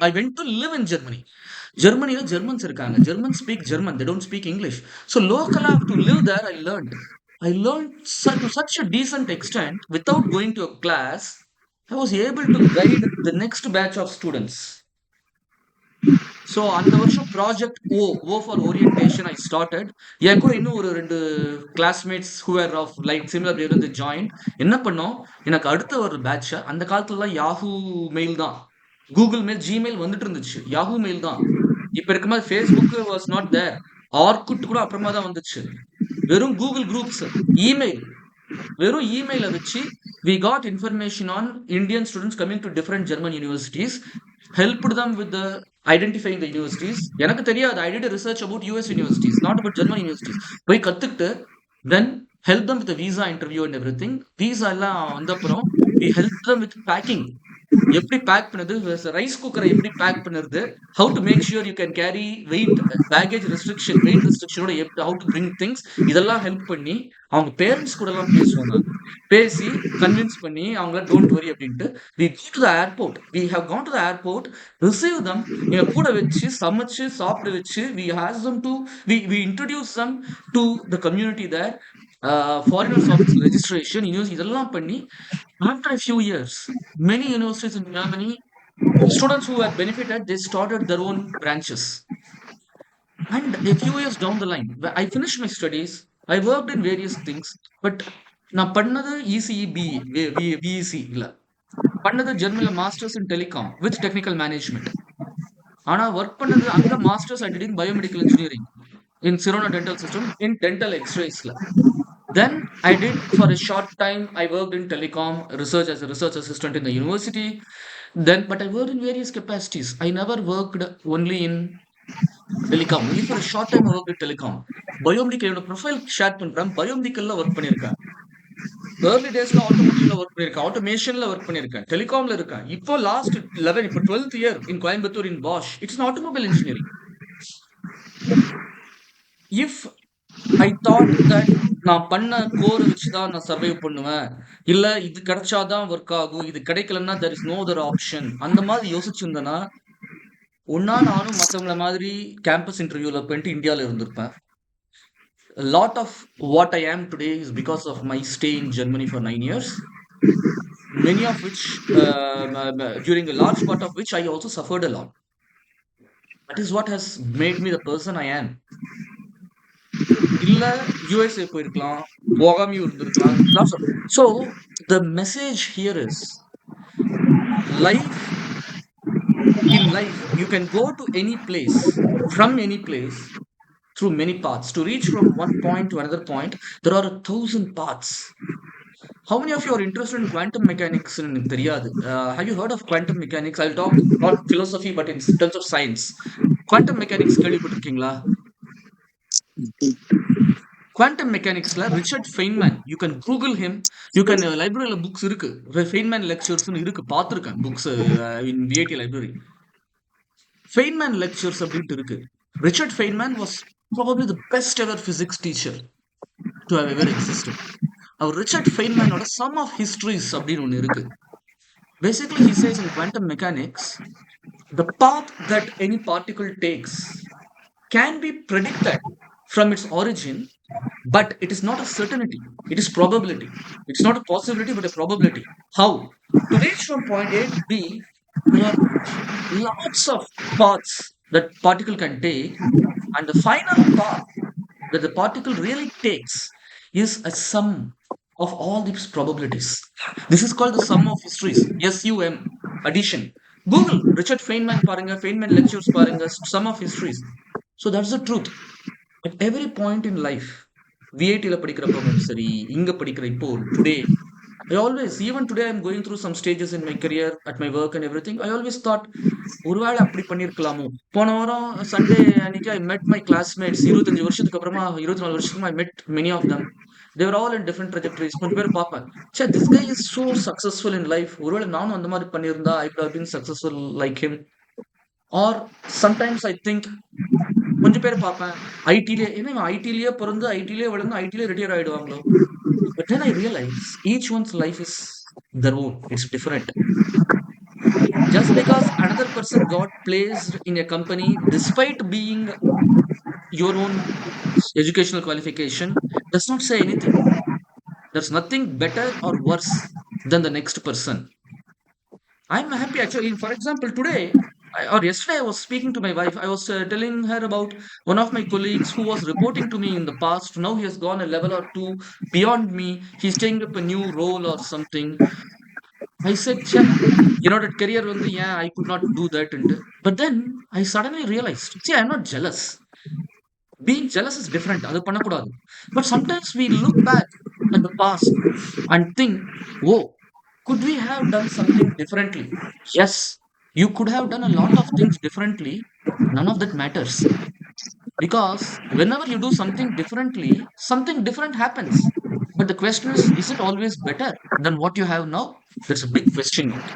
I went to live in Germany. Germany, Germans இருக்காங்க. Germans speak German. They don't speak English. So local I have to live there. I learned. I learned to such a decent extent without going to a class. I was able to guide the next batch of students. So அந்த வருஷம் project O for orientation I started. என் கூட இன்னும் ஒரு 2 classmates who are of like similar இருந்து join. என்ன பண்ணோம், எனக்கு அடுத்த ஒரு பேட்ச். அந்த காலத்துலலாம் யாஹூ மெயில் தான், கூகுள் மெயில், ஜிமெயில் வந்துட்டு இருந்துச்சு. யாஹூ மெயில் தான். இப்போ இருக்க மாதிரி Facebook was not there. Orkut கூட அப்புறமா தான் வந்துச்சு. வெறும் கூகுள் குரூப்ஸ், இமெயில், வெறும் இமெயிலை வச்சு we got information on Indian students coming to different German universities, helped them with the identifying the universities. எனக்கு தெரியாது, I did a research about US universities, not about German universities. போய் கத்துக்கிட்டு then help them with the visa interview and everything. visa எல்லாம் வந்த அப்புறம் we helped them with packing. எப்படி pack பண்ணுது, rice குக்கரை எப்படி பேக் பண்ணுறது, how to make sure you can carry weight, baggage restriction, weight ரெஸ்ட்ரிக்ஷனோட ஹவு டு பிரிங் திங்ஸ், இதெல்லாம் ஹெல்ப் பண்ணி அவங்க பேரண்ட்ஸ் கூட எல்லாம் பேசுவாங்க. பேசி கன்வின்ஸ் பண்ணி அவங்கள டோன்ட் வரி அப்படின்ட்டு we go to the airport. We have gone to the airport, receive them, எங்க கூட வச்சு சமைச்சு சாப்பிட வச்சு we ask them to, we introduce them to the community there. Foreigners office registration, இதெல்லாம் பண்ணி after a few years, many universities in Germany, students who had benefited, they started their own branches. And a few years down the line, I finished my studies, I worked in various things, but நான் பண்ணது ECE PEC இல்லை, பண்ணது ஜெர்மனில் masters in telecom with technical management. ஆனால் work பண்ணது அங்கே masters I did in biomedical engineering in Sirona Dental System in dental x-rays. Then I did for a short time, I worked in telecom research as a research assistant in the university. Then, but I worked in various capacities. I never worked only in telecom. Only for a short time I worked in telecom. Biomedical profile share பண்றேன். Biomedicalல work பண்ணிருக்கேன். Early daysல automotiveல work பண்ணிருக்கேன். Automationல work பண்ணிருக்கேன். Telecomல இருக்கேன். இப்போ last 11, இப்போ 12th year in Coimbatore in Bosch. It's an automobile engineering. If I thought that நான் பண்ண core வச்சுதான் நான் சர்வைவ் பண்ணுவேன், இல்ல இது கிடைச்சாதான் ஒர்க் ஆகும், இது கிடைக்கலன்னா there is no other option, அந்த மாதிரி யோசிச்சிருந்தேன்னா ஒன்னா நானும் மற்றவங்கள மாதிரி கேம்பஸ் இன்டர்வியூல போயிட்டு இந்தியாவில் இருந்திருப்பேன். A lot of what I am today is because of my stay in Germany for 9 years, many of which, during a large part of which I also suffered a lot. That is what has made me the person I am. இல்ல USA போயிருக்கலாம், போகாமையும் இருந்திருக்கலாம். So the message here is life. In life you can go to any place, from any place, through many paths. To reach from one point to another point, there are 1,000 paths. How many of you are interested in quantum mechanics? Have you heard of quantum mechanics? I'll talk not philosophy but in terms of science. Quantum mechanics கேள்விப்பட்டிருக்கீங்களா? Quantum மெக்கானிக்ஸ்ல Richard Feynman, you can Google him, you can, லைப்ரரியில books இருக்கு, Feynman லெக்சர்ஸ்னு இருக்கு, பார்த்துருக்கேன் books in VIT library. Feynman lectures அப்படின்ட்டு இருக்கு. Richard Feynman was probably the best ever physics teacher to have ever existed. அவர் ரிச்சர்ட் ஃபெய்ன்மேனோட சம் ஆஃப் ஹிஸ்டரிஸ் அப்படின்னு ஒன்று இருக்கு. Basically, he says in quantum mechanics, the path that any particle takes can be predicted from its origin, but it is not a certainty. It is probability. It's not a possibility, but a probability. How? To reach from point A to B, there are lots of paths that particle can take, and the final path that the particle really takes is a sum of all these probabilities. This is called the sum of histories. SUM, addition. Google Richard Feynman பாருங்க, Feynman lectures பாருங்க, sum of histories. So that's the truth. At every point in life, விஐடியில் படிக்கிறப்பவும் சரி, இங்கே படிக்கிற இப்போ today I always, even today, I'm going through some stages in my career, at my work and everything. I always thought, ஒருவேளை அப்படி பண்ணியிருக்கலாமோ. போன வாரம் Sunday அன்னைக்கு I met my classmates. 25 வருஷத்துக்கு அப்புறமா, 24 வருஷத்துக்கு I met many of them. They were all in different trajectories. கொஞ்சம் பேர் பார்ப்பேன். ச்சே, this guy is so successful in life. ஒருவேளை நானும் அந்த மாதிரி பண்ணியிருந்தா, I could have been successful like him. Or sometimes I think, கொஞ்சம் பேர் பார்ப்பேன், ஐடிலே, ஏன்னா ஐடிலேயே பிறந்து, ஐடிலேயே வளர்ந்து, ஐடிலே retire ஆயிடுவாங்களோ. But then I realize each one's life is their own. It's different. Just because another person got placed in a company despite being your own educational qualification does not say anything. There's nothing better or worse than the next person. I'm happy actually. For example, today or yesterday, I was speaking to my wife. I was telling her about one of my colleagues who was reporting to me in the past. Now he has gone a level or two beyond me. He's taking up a new role or something. I said, "Cheh, that career, yeah, I could not do that." But then I suddenly realized, see, I'm not jealous. Being jealous is different. அது பண்ணக்கூடாது. But sometimes we look back at the past and think, whoa, could we have done something differently? Yes, you could have done a lot of things differently. None of that matters. Because whenever you do something differently, something different happens. But the question is it always better than what you have now? That's a big question mark.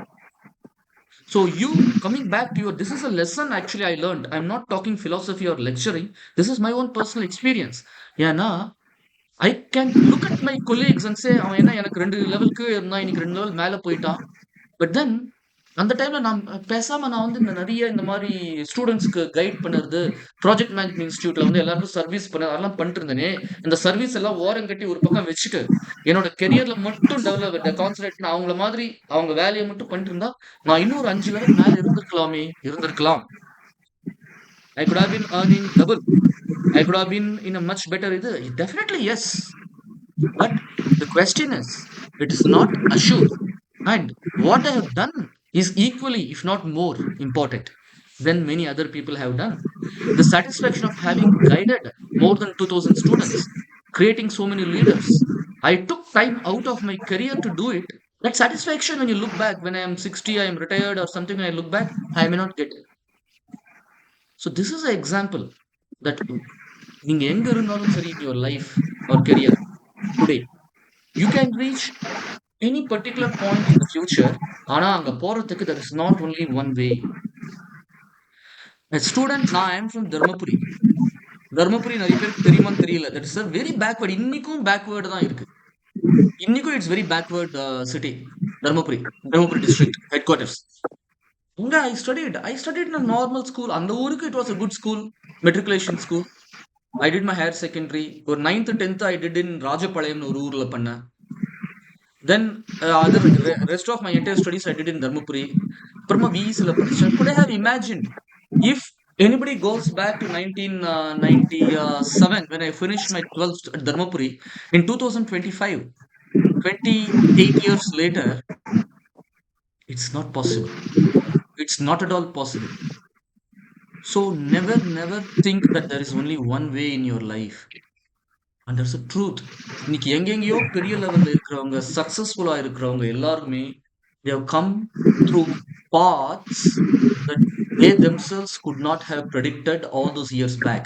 So you coming back to this is a lesson actually I learned. I'm not talking philosophy or lecturing. This is my own personal experience. Yeah, na, I can look at my colleagues and say, அவன் என்ன எனக்கு 2 லெவலுக்கு இருந்தான், இன்னைக்கு 2 level மேல போயிட்டான். But then அந்த டைம்ல நான் பேசாம நான் நிறைய இந்த மாதிரி ஸ்டூடெண்ட்ஸ்க்கு கைட் பண்ணுறது, ப்ராஜெக்ட் மேனேஜ்மெண்ட் இன்ஸ்டியூட்ல எல்லாருக்கும் சர்வீஸ் பண்ண அதெல்லாம் பண்ணிட்டு இருந்தேனே. இந்த சர்வீஸ் எல்லாம் ஓரம் கட்டி ஒரு பக்கம் வச்சுட்டு என்னோட கெரியர்ல மட்டும் கான்சன்ட்ரேட் அவங்கள மாதிரி அவங்க வேலையை மட்டும் பண்ணிட்டு இருந்தா நான் இன்னொரு 5 லெவல் மேல இருந்திருக்கலாம். I could have been earning double. I could have been in a much better இது. Definitely yes. But the question is, it is not assured. And what I have done is equally, if not more, important than many other people have done. The satisfaction of having guided more than 2,000 students, creating so many leaders. I took time out of my career to do it. That satisfaction, when you look back, when I am 60, I am retired or something, when I look back, I may not get it. So this is an example that நீங்க எங்க இருந்தாலும் சரி in your life or career today, you can reach any particular point in the future. ஆனா அங்க போறதுக்கு there is not only one way. A student, நான் I am from Dharmapuri. Dharmapuri நிறைய பேருக்கு தெரியுமான்னு தெரியல. That is a very backward. இன்னைக்கும் backward தான் இருக்கு. இன்னைக்கும் it's very backward city. Dharmapuri district head quarters. இங்க I studied in a normal school. அந்த ஊருக்கு it was a good school, matriculation school. I did my higher secondary. ஒரு 9th 10th I did in ராஜபாளையம்னு ஒரு ஊர்ல பண்ணேன். Then other rest of my entire studies I did in Dharmapuri. அப்புறமா VECல படிச்சேன். Could I have imagined if anybody goes back to 1997 when I finished my 12th at Dharmapuri in 2025, 28 years later, it's not possible. It's not at all possible. So never think that there is only one way in your life. And that's the truth. இன்னைக்கு எங்கெங்கயோ பெரிய லெவல்ல இருக்கிறவங்க, சக்சஸ்ஃபுல்லா இருக்கிறவங்க எல்லாருமே they have come through paths that they themselves could not have predicted all those years back.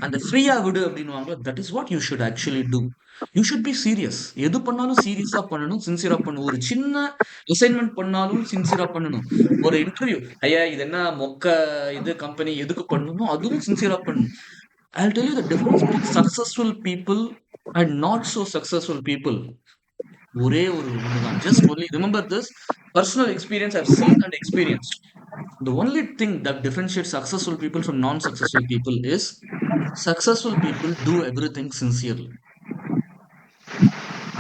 And the ஃப்ரீயா விடு அப்படின்னுவாங்க. That is what you should actually do. You should be serious. எது பண்ணாலும் சீரியஸா பண்ணணும், சின்சியரா பண்ணணும். ஒரு சின்ன அசைன்மெண்ட் பண்ணாலும் சின்சியரா பண்ணணும். ஒரு இன்டர்வியூ, ஐயா இது என்ன மொக்க இது கம்பெனி எதுக்கு பண்ணணும், அதுவும் சின்சியரா பண்ணணும். I'll tell you the difference between successful people and not so successful people. ஒரே ஒரு ஒண்ணுதான். Just only remember this personal experience I've seen and experienced. The only thing that differentiates successful people from non-successful people is successful people do everything sincerely.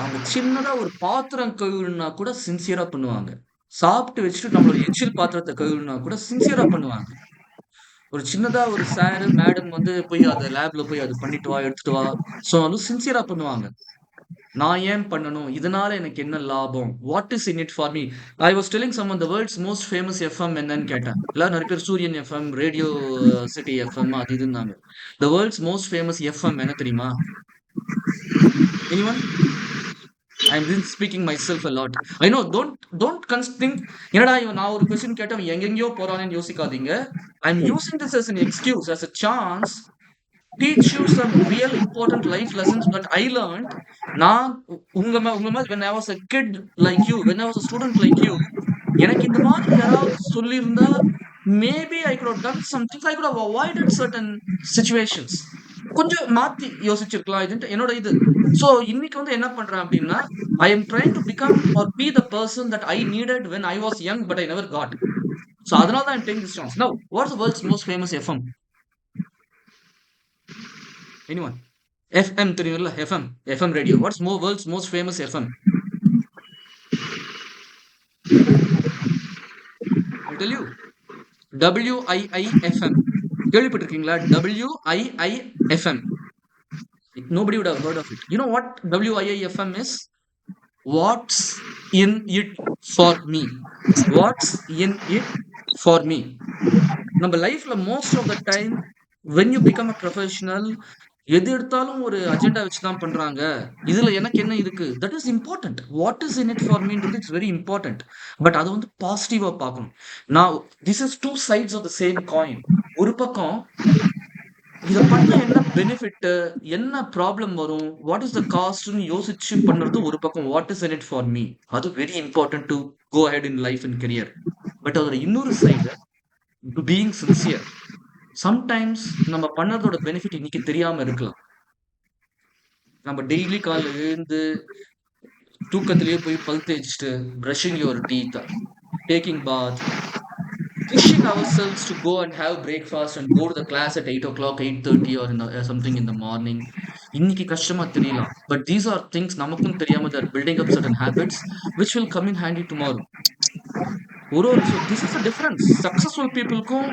அவங்க சின்னதா ஒரு பாத்திரம் கழுவுனா கூட சின்சியரா பண்ணுவாங்க. சாப்பிட்டு வச்சுட்டு நம்மளோட எச்சில் பாத்திரத்தை கழுவுனா கூட சின்சியரா பண்ணுவாங்க. ஒரு சின்னதா ஒரு சார் மேடம் போய் அதை லேப்ல போய் அது பண்ணிட்டு வா எடுத்துட்டு வா சொன்னாலும் சின்சியரா பண்ணுவாங்க. நான் ஏன் பண்ணணும், இதனால எனக்கு என்ன லாபம், what is in it for me. I was telling someone the world's most famous FM என்னன்னு கேட்டேன். எல்லாரும் நிறைய பேர் சூரியன் எஃப்எம், ரேடியோ சிட்டி எஃப்எம் அது இதுன்னாங்க. The world's most famous FM என்ன தெரியுமா? Anyone? I'm really speaking myself a lot. I know, don't think என்னடா இவன் நான் ஒரு கொஸ்டின் கேட்டவன் எங்கெங்கயோ போறானேன்னு யோசிக்காதீங்க. I'm using this as an excuse, as a chance, teach you some real important life lessons that I learned. நான் உங்க மாதிரி when I was a kid like you, when I was a student like you, எனக்கு இந்த மாதிரி யாராவது சொல்லியிருந்தா maybe I could have done something. I could have avoided certain situations. கொஞ்சம் மாத்தி யோசிச்சிருக்கலாம். இது என்னோட இது. ஸோ இன்னைக்கு வந்து என்ன பண்றேன் அப்படின்னா, I am trying to become or be the person that I needed when I was young, but I never got. So அதனால தான் I'm taking this chance. Now, what's the world's most famous FM? Anyone? FM தெரியும்ல? FM radio. What's world's most famous FM? I'll tell you. WIIFM. கேள்விப்பட்டிருக்கீங்களா? WIIFM. Nobody would have heard of it. You know what WIIFM is? What's in it for me? What's in it for me? நம்ம லைஃப்ல most of the time when you become a professional, எது எடுத்தாலும் ஒரு agenda வச்சு தான் பண்றாங்க. இதுல எனக்கு என்ன இருக்கு? That is important. What is in it for மீன்றது இட்ஸ் வெரி இம்பார்ட்டன்ட். பட் அதை வந்து பாசிட்டிவா பார்க்கணும். நான் this is two sides of the same coin. ஒரு பக்கம் இதை பண்ண என்ன பெனிஃபிட், என்ன ப்ராப்ளம் வரும், வாட் இஸ் த காஸ்ட்னு யோசிச்சு பண்றது ஒரு பக்கம். What is in it for me, அது very important to go head in life and career. But அதோட இன்னொரு சைடு பீயிங் சின்சியர். சம்டைம்ஸ் நம்ம பண்ணதோட பெனிஃபிட் இன்னைக்கு தெரியாம இருக்கலாம். நம்ம டெய்லி காலைல எழுந்து தூக்கத்திலேயே போய் பல் தேய்ச்சிட்டு brushing your teeth, taking bath, pushing ourselves to go and have breakfast and go to the class at 8 o'clock, 8:30 or something in the morning. இன்னைக்கு கஷ்டமா தெரியலாம். But these are things நமக்கும் தெரியாம they are building up certain habits which will come in handy tomorrow. So this is the difference. Successful peopleக்கும்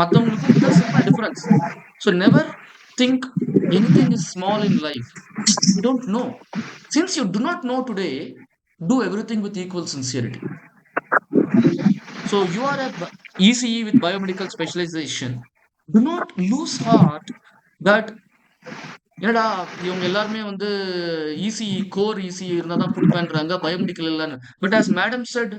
மற்றவங்களுக்கும் there's a difference. So never think anything is small in life. You don't know. Since you do not know today, do everything with equal sincerity. So you are at ECE with biomedical specialization. Do not lose heart that என்னடா இவங்க எல்லாருமே வந்து ECE core ECE இருந்தா தான் பிடிப்பேன்றாங்க, biomedical இல்லைன்னு. But as madam said,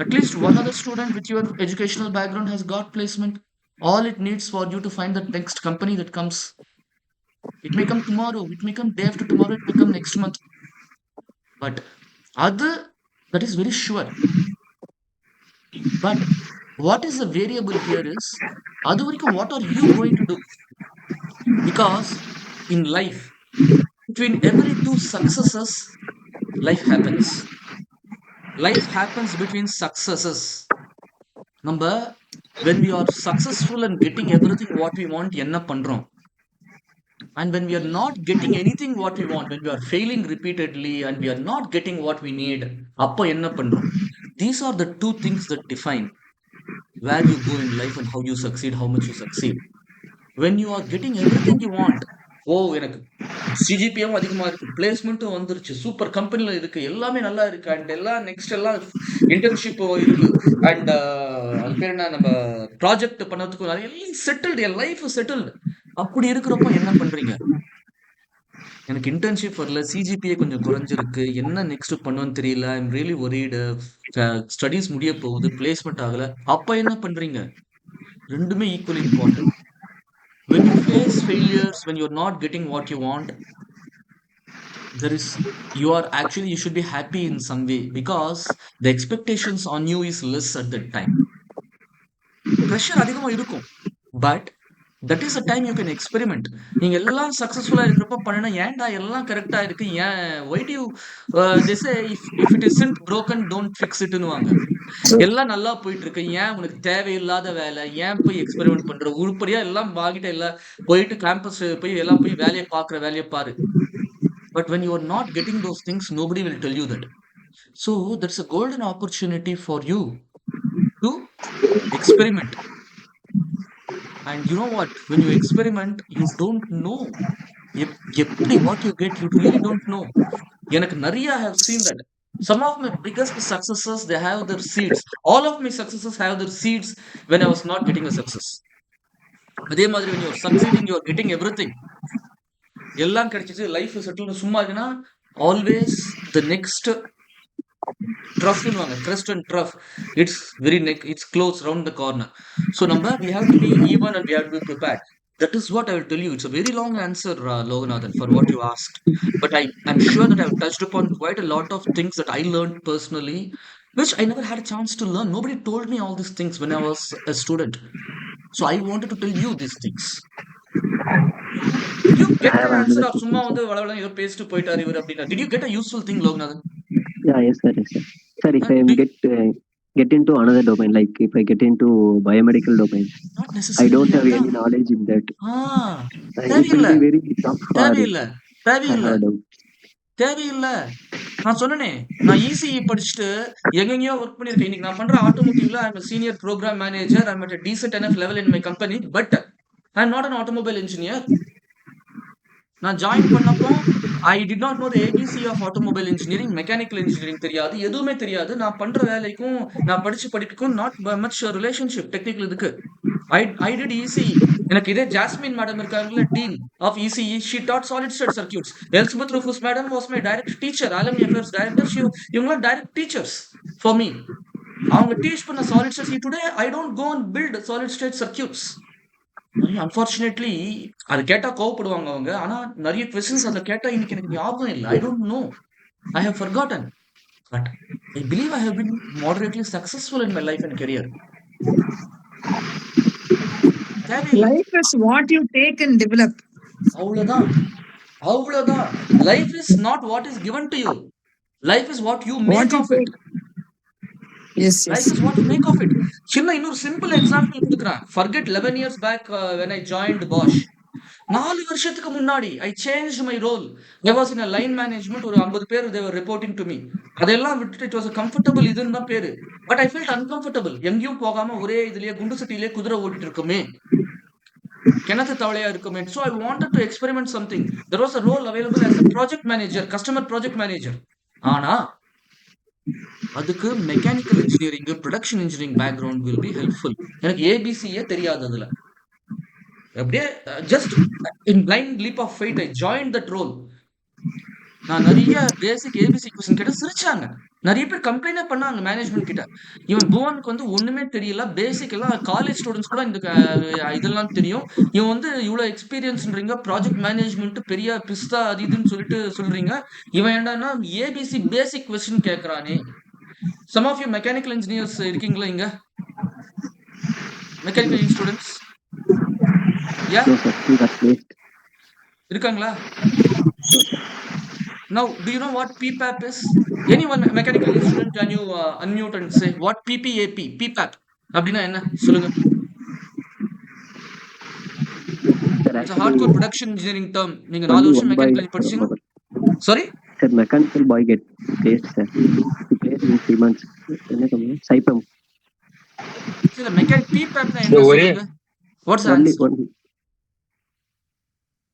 at least one other student with your educational background has got placement. All it needs for you to find the next company that comes. It may come tomorrow, it may come day after tomorrow, it may come next month. But that is very sure. But what is the variable here is, what are you going to do? Because in life, between every two successes, life happens. Life happens between successes. Number, when we are successful and getting everything what we want, enna pandrom? And when we are not getting anything what we want, when we are failing repeatedly and we are not getting what we need, appo enna pandrom? These are the two things that define where you go in life and how you succeed, how much you succeed. When you are getting everything you want, எனக்கு சிஜிபிஎம் அதிகமா இருக்கு, பிளேஸ்மெண்ட்டும் வந்துருச்சு, super கம்பெனில இருக்கு, எல்லாமே நல்லா இருக்கு, and எல்லாம் நெக்ஸ்ட் எல்லாம் இன்டர்ன்ஷிப் இருக்கு, அண்ட் அது பேர் என்ன, நம்ம ப்ராஜெக்ட் பண்ணதுக்கும் நிறைய செட்டில்டு, என் லைஃப் செட்டில்டு. அப்படி இருக்கிறப்ப என்ன பண்றீங்க? எனக்கு இன்டர்ன்ஷிப் வரல, சிஜிபிஏ கொஞ்சம் குறைஞ்சிருக்கு, என்ன நெக்ஸ்ட் பண்ணுன்னு தெரியல, ஐம் ரியலி ஒரீடு, ஸ்டடீஸ் முடிய போகுது, பிளேஸ்மெண்ட் ஆகல. அப்ப என்ன பண்றீங்க? ரெண்டுமே equally important. When you face failures, when you're not getting what you want, you should be happy in some way, because the expectations on you is less at that time. Pressure அதிகமா இருக்கும், but that is the time you can experiment. நீங்க எல்லாம் சக்சஸ்ஃபுல்லா இருக்கிறப்ப பண்ணனா, ஏன்டா எல்லாம் கரெக்டா இருக்கு, ஏன் why do you they say if it isn't broken don't fix it னுவாங்க. எல்லாம் நல்லா போயிட்டு இருக்கு, ஏன் உனக்கு தேவையில்லாத வேலை, ஏன் போய் எக்ஸ்பெரிமெண்ட் பண்ற? உருப்படியா எல்லாம் வாங்கிட்ட, எல்லாம் போயிட்டு கேம்பஸ் போய் எல்லாம் போய் வேலையை பார்க்குற வேலையை பாரு. But when you are not getting those things, nobody will tell you that. So that's a golden opportunity for you to experiment. And you know what? When you experiment, you don't know. What you get, you really don't know. எனக்கு நிறைய I have seen that. Some of my biggest successes, they have their seeds. All of my successes have their seeds when I was not getting a success. அதே மாதிரி when you are succeeding, you are getting everything. எல்லாம் கிடைச்சிச்சு, life settle, சும்மா இருக்குன்னா always the next trough னுவாங்க, crest and trough. It's very it's close round the corner. So we have to be even and we have to be prepared. That is what I will tell you. It's a very long answer, Loganathan, for what you asked. But I'm sure that I've touched upon quite a lot of things that I learned personally, which I never had a chance to learn. Nobody told me all these things when I was a student. So I wanted to tell you these things. Did you
I
get
have
an answer
another
or சும்மா
question, sir.
வந்து வளவளன்னு ஏதோ பேசிட்டு போயிட்டாரு இவர் அப்படின்னா? Did you get a useful thing, Loganathan?
Yeah, yes, sir. Yes, sir. Sir, if
Uh,
I
do,
get into another domain, like if I get into biomedical domain,
not
I
necessarily.
don't have
அதான்
any knowledge in that. It will
தேவையில்லை,
be very tough for.
தேவையில்லை,
I
தேவையில்லை,
have a doubt.
தேவையில்லை. நான் சொன்னனே, நான் ECE படிச்சுட்டு எங்கெங்கயோ ஒர்க் பண்ணிருக்கேன். இன்னைக்கு நான் பண்ற ஆட்டோமோட்டிவ்ல I am senior program manager. I am at decent enough level in my company. But I am not an automobile engineer. நான் ஜாயின் பண்ணப்போ I did not know the ABC of automobile engineering, mechanical engineering தெரியாது, எதுவுமே தெரியாது. நான் பண்ற வேலைக்கும் நான் படிச்ச படிப்புக்கும் நாட் மச் ரிலேஷன்ஷிப் டெக்னிக்கல் இதுக்கு. I did ECE. எனக்கு இதே ஜாஸ்மின் மேடம் இருக்காங்கல்ல, dean of ECE, she taught solid state circuits. Elsmith Rufus madam was my direct teacher, alumni affairs director. இவங்களாம் டைரக்ட் டீச்சர்ஸ் ஃபார் மீ. அவங்க teach பண்ண solid state today I don't go and build solid state circuits. Unfortunately அது கேட்டா கோவப்படுவாங்க அவங்க. ஆனா நிறைய questions அதை கேட்டா இன்னைக்கு எனக்கு ஞாபகம் இல்லை. I don't know, I have forgotten. But I believe I have been moderately successful in my life and career. தேவையில்லை,
Life is what you take and develop.
அவ்வளவுதான், அவ்வளவுதான். Life is not what is given to you. Life is what you
What
make
you
of it.
take. Yes,
life
yes.
Is what you make of it. சின்ன இன்னொரு simple example கொடுக்குறேன். Forget 11 years back when I joined Bosch. 4 வருஷத்துக்கு முன்னாடி I change my role. I was in line management. ஒரு 50 பேர் they were reporting to me. அதெல்லாம் விட்டுட்டு it was comfortable இதுன்னு தான் பேரு. But I felt uncomfortable. எங்கேயும் போகாம ஒரே இதுலயே குண்டு சட்டிலேயே குதிரை ஓட்டிட்டு இருக்குமே, கிணத்து தவளையா இருக்குமே. So I wanted to experiment something. There was a role available as a project manager, customer project manager. ஆனா அதுக்கு mechanical engineering, production engineering background will be helpful. எனக்கு ஏபிசியே தெரியாது. அதுல அப்படியே just in blind leap of faith I join that role. நான் நிறைய பேசிக் ABC question கேட்ட சிரிச்சாங்க. நிறைய பேர் கம்ப்ளைண்ட் பண்ணாங்க மேனேஜ்மெண்ட் கிட்ட. இவன் புவனுக்கு வந்து ஒண்ணுமே தெரியல, பேசிக் எல்லாம் காலேஜ் ஸ்டூடெண்ட்ஸ் கூட இந்த இதெல்லாம் தெரியும், இவன் வந்து இவ்வளவு எக்ஸ்பீரியன்ஸ்ன்றீங்க, ப்ராஜெக்ட் மேனேஜ்மெண்ட் பெரிய பிஸ்தா அது இதுன்னு சொல்லிட்டு சொல்றீங்க, இவன் என்னன்னா ஏபிசி பேசிக் கொஸ்டின் கேட்கறானே. Some of you mechanical engineers இருக்கீங்களா இங்க? Mechanical students yeah
No, sir. You got placed.
இருக்காங்களா? Now, do you know what PPAP is? Anyone mechanical student, can you unmute and say what PPAP? PPAP. அப்படின்னா என்ன சொல்லுங்க?
Sir,
It's a hardcore
actually,
production engineering term. நீங்க 4
only
வருஷம்
one boy.
Mechanical படிச்சீங்க. Sorry?
Sir, mechanical boy get placed, sir. He placed in 3 months. என்ன company? Saipem.
இல்ல mechanic PPAP னா என்ன
ஒரே
சொல்லுங்க? What's the
Only
answer?
one.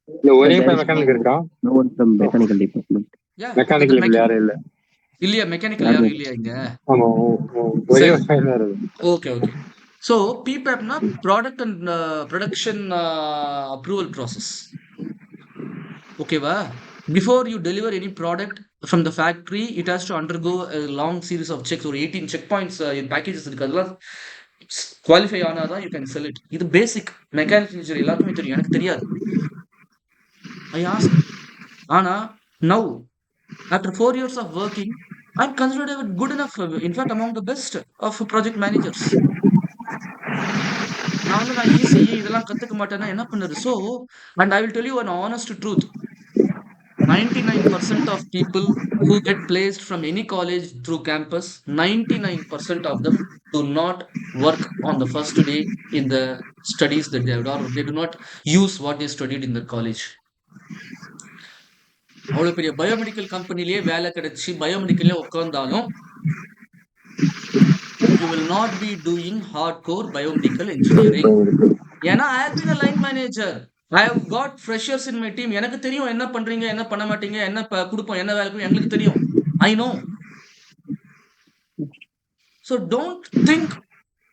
இல்ல ஒரே
There is
மெக்கானிக் இருக்கா?
no one from mechanical department.
Yeah.
Mechanical யாரும் இல்ல.
இல்லையா? மெக்கானிக்கல் யாரும் இல்லையா இங்க?
ஆமா, ஒரே
சரி.
ஒரு பையன் தான் இருக்கு.
Okay, okay. So PPAP na product and production approval process. Okay va? Before you deliver any product from the factory, it has to undergo a long series of checks or 18 checkpoints in packages irukadla. Qualify ஆனாதா you can sell it. இது பேசிக் mechanical engineer எல்லாருக்குமே தெரியும், எனக்கு தெரியாது. I asked. ஆனா now after 4 years of working, I'm considered good enough, in fact among the best of project managers. நான் ECE இதெல்லாம் கத்துக்க மாட்டேன்னா என்ன பண்ணுறது? So and I will tell you an honest truth. 99% of people who get placed from any college through campus, 99% of them do not work on the first day in the studies that they have done, or they do not use what they studied in the college. அவ்வளோ பெரிய biomedical கம்பெனிலேயே வேலை கிடைச்சி பயோமெடிக்கல்லே உட்கார்ந்தாலும் you will not be doing hardcore biomedical engineering. ஏன்னா I have been a line manager. I have got freshers in my team. எனக்கு தெரியும் என்ன பண்றீங்க, என்ன பண்ண மாட்டீங்க, என்ன கொடுப்போம், என்ன வேலை எங்களுக்கு தெரியும். I know. So don't think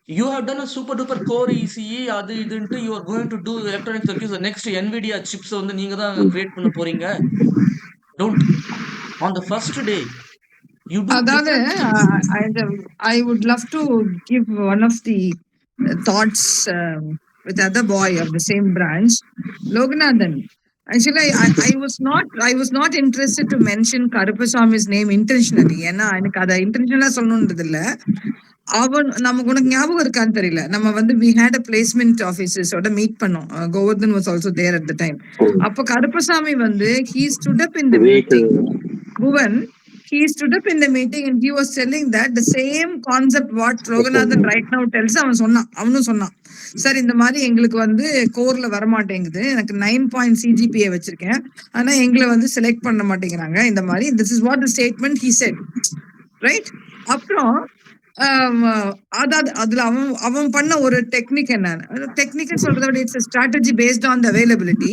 you have done a super duper core ECE அது இதுன்ட்டு you are going to do electronic circuits, the next NVIDIA chips வந்து நீங்க தான் கிரியேட் பண்ண போறீங்க. Don't. on the first day you do
அதாவது
different things.
I would love to give one of the thoughts with other boy of the same branch, Loganathan. Actually, I was not interested to mention Karupaswamy's name intentionally. ஏன்னா எனக்கு அதை இன்டென்ஷனலா சொல்லணுன்றது இல்ல. அவன் நமக்கு உனக்கு ஞாபகம் இருக்கான்னு தெரியல. நம்ம வந்து we had a placement officers-ஓட மீட் பண்ணோம். Govardhan was also there at the time. அப்ப கருப்பசாமி வந்து he stood up in the meeting. Bhuvan, he stood up in the meeting and he was telling that the same concept what Loganathan right now tells அவனும் சொன்னான் sir இந்த மாதிரி எங்களுக்கு வந்து கோர்ல வர மாட்டேங்குது, எனக்கு 9 CGPA வச்சிருக்கேன், ஆனா எங்களை வந்து செலக்ட் பண்ண மாட்டேங்கிறாங்க, இந்த மாதிரி this is what the statement he said, right? அப்புறம் அதாவது அதுல அவன் பண்ண ஒரு டெக்னிக் என்ன, டெக்னிக் சொல்றத விட it's strategy based on the availability.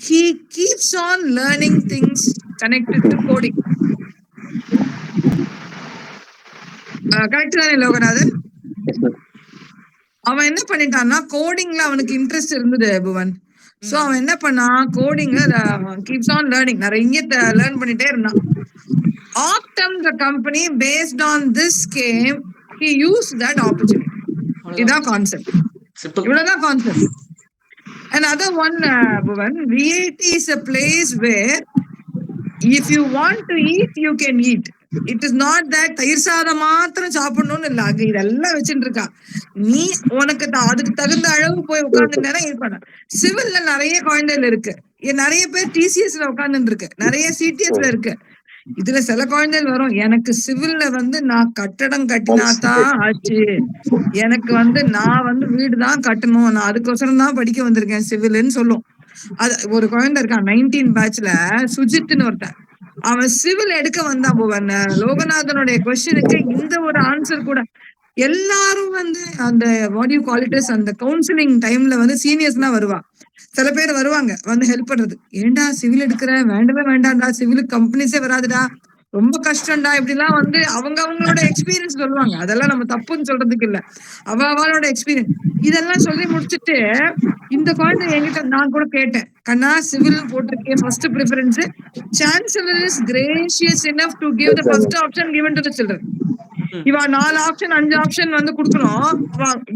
He keeps on learning things connected to coding. Correct தானே லோகநாதன்? அவன் என்ன பண்ணிட்டான்னா கோடிங்ல அவனுக்கு இன்ட்ரெஸ்ட் இருந்தது புவன். சோ அவன் என்ன பண்ணா கோடிங்ல கீப்ஸ் ஆன் லேர்னிங், நிறைய லேர்ன் பண்ணிட்டே இருந்தான். Optum the company based on this came, he used that opportunity. இதான் கான்செப்ட், இவ்வளவுதான் concept. Another one, Bhuvan, VIT is a place where if you want to eat, you can eat. It is not that தயிர் சாதம் மாத்திரம் சாப்பிடணும்னு இல்ல, அங்க இதெல்லாம் வச்சுட்டு இருக்கா. நீ உனக்கு அதுக்கு தகுந்த அளவு போய் உட்கார்ந்துட்டேன்னா இது பண்ண. சிவில்ல நிறைய குழந்தைகள் இருக்கு, நிறைய பேர் டிசிஎஸ்ல உட்கார்ந்துட்டு இருக்கு, நிறைய சிடிஎஸ்ல இருக்கு. இதுல சில குழந்தைகள் வரும், எனக்கு சிவில்ல வந்து நான் கட்டடம் கட்டினாதான் ஆச்சு, எனக்கு வந்து நான் வந்து வீடு தான் கட்டணும், நான் அதுக்கோசரம் தான் படிக்க வந்திருக்கேன் சிவில்னு சொல்லும். அது ஒரு குழந்தை இருக்கான் 19 பேட்ச்ல சுஜித்னு ஒருத்தன், அவன் சிவில் எடுக்க வந்தான் போவன். லோகநாதனுடைய கொஸ்டினுக்கு இந்த ஒரு ஆன்சர் கூட எல்லாரும் வந்து அந்த what you call it is அந்த கவுன்சிலிங் டைம்ல வந்து சீனியர்ஸ் தான் வருவா, சில பேர் வருவாங்க வந்து ஹெல்ப் பண்றது. ஏண்டா சிவில் எடுக்கிற, வேண்டவே வேண்டாம்டா, சிவிலுக்கு கம்பெனிஸே வராதுடா, ரொம்ப கஷ்டம்டா, இப்படிலாம் வந்து அவங்களோட எக்ஸ்பீரியன்ஸ் சொல்லுவாங்க. அதெல்லாம் நம்ம தப்புன்னு சொல்றதுக்கு இல்ல, அவளோட எக்ஸ்பீரியன்ஸ். இதெல்லாம் சொல்லி முடிச்சுட்டு இந்த குழந்தை என்கிட்ட நான் கூட கேட்டேன், கண்ணா சிவில் போட்டிருக்கேன் first preference, chancellor is gracious enough to give the first option given to the children. இவ 4 ஆப்ஷன் 5 ஆப்ஷன் வந்து கொடுக்கணும்,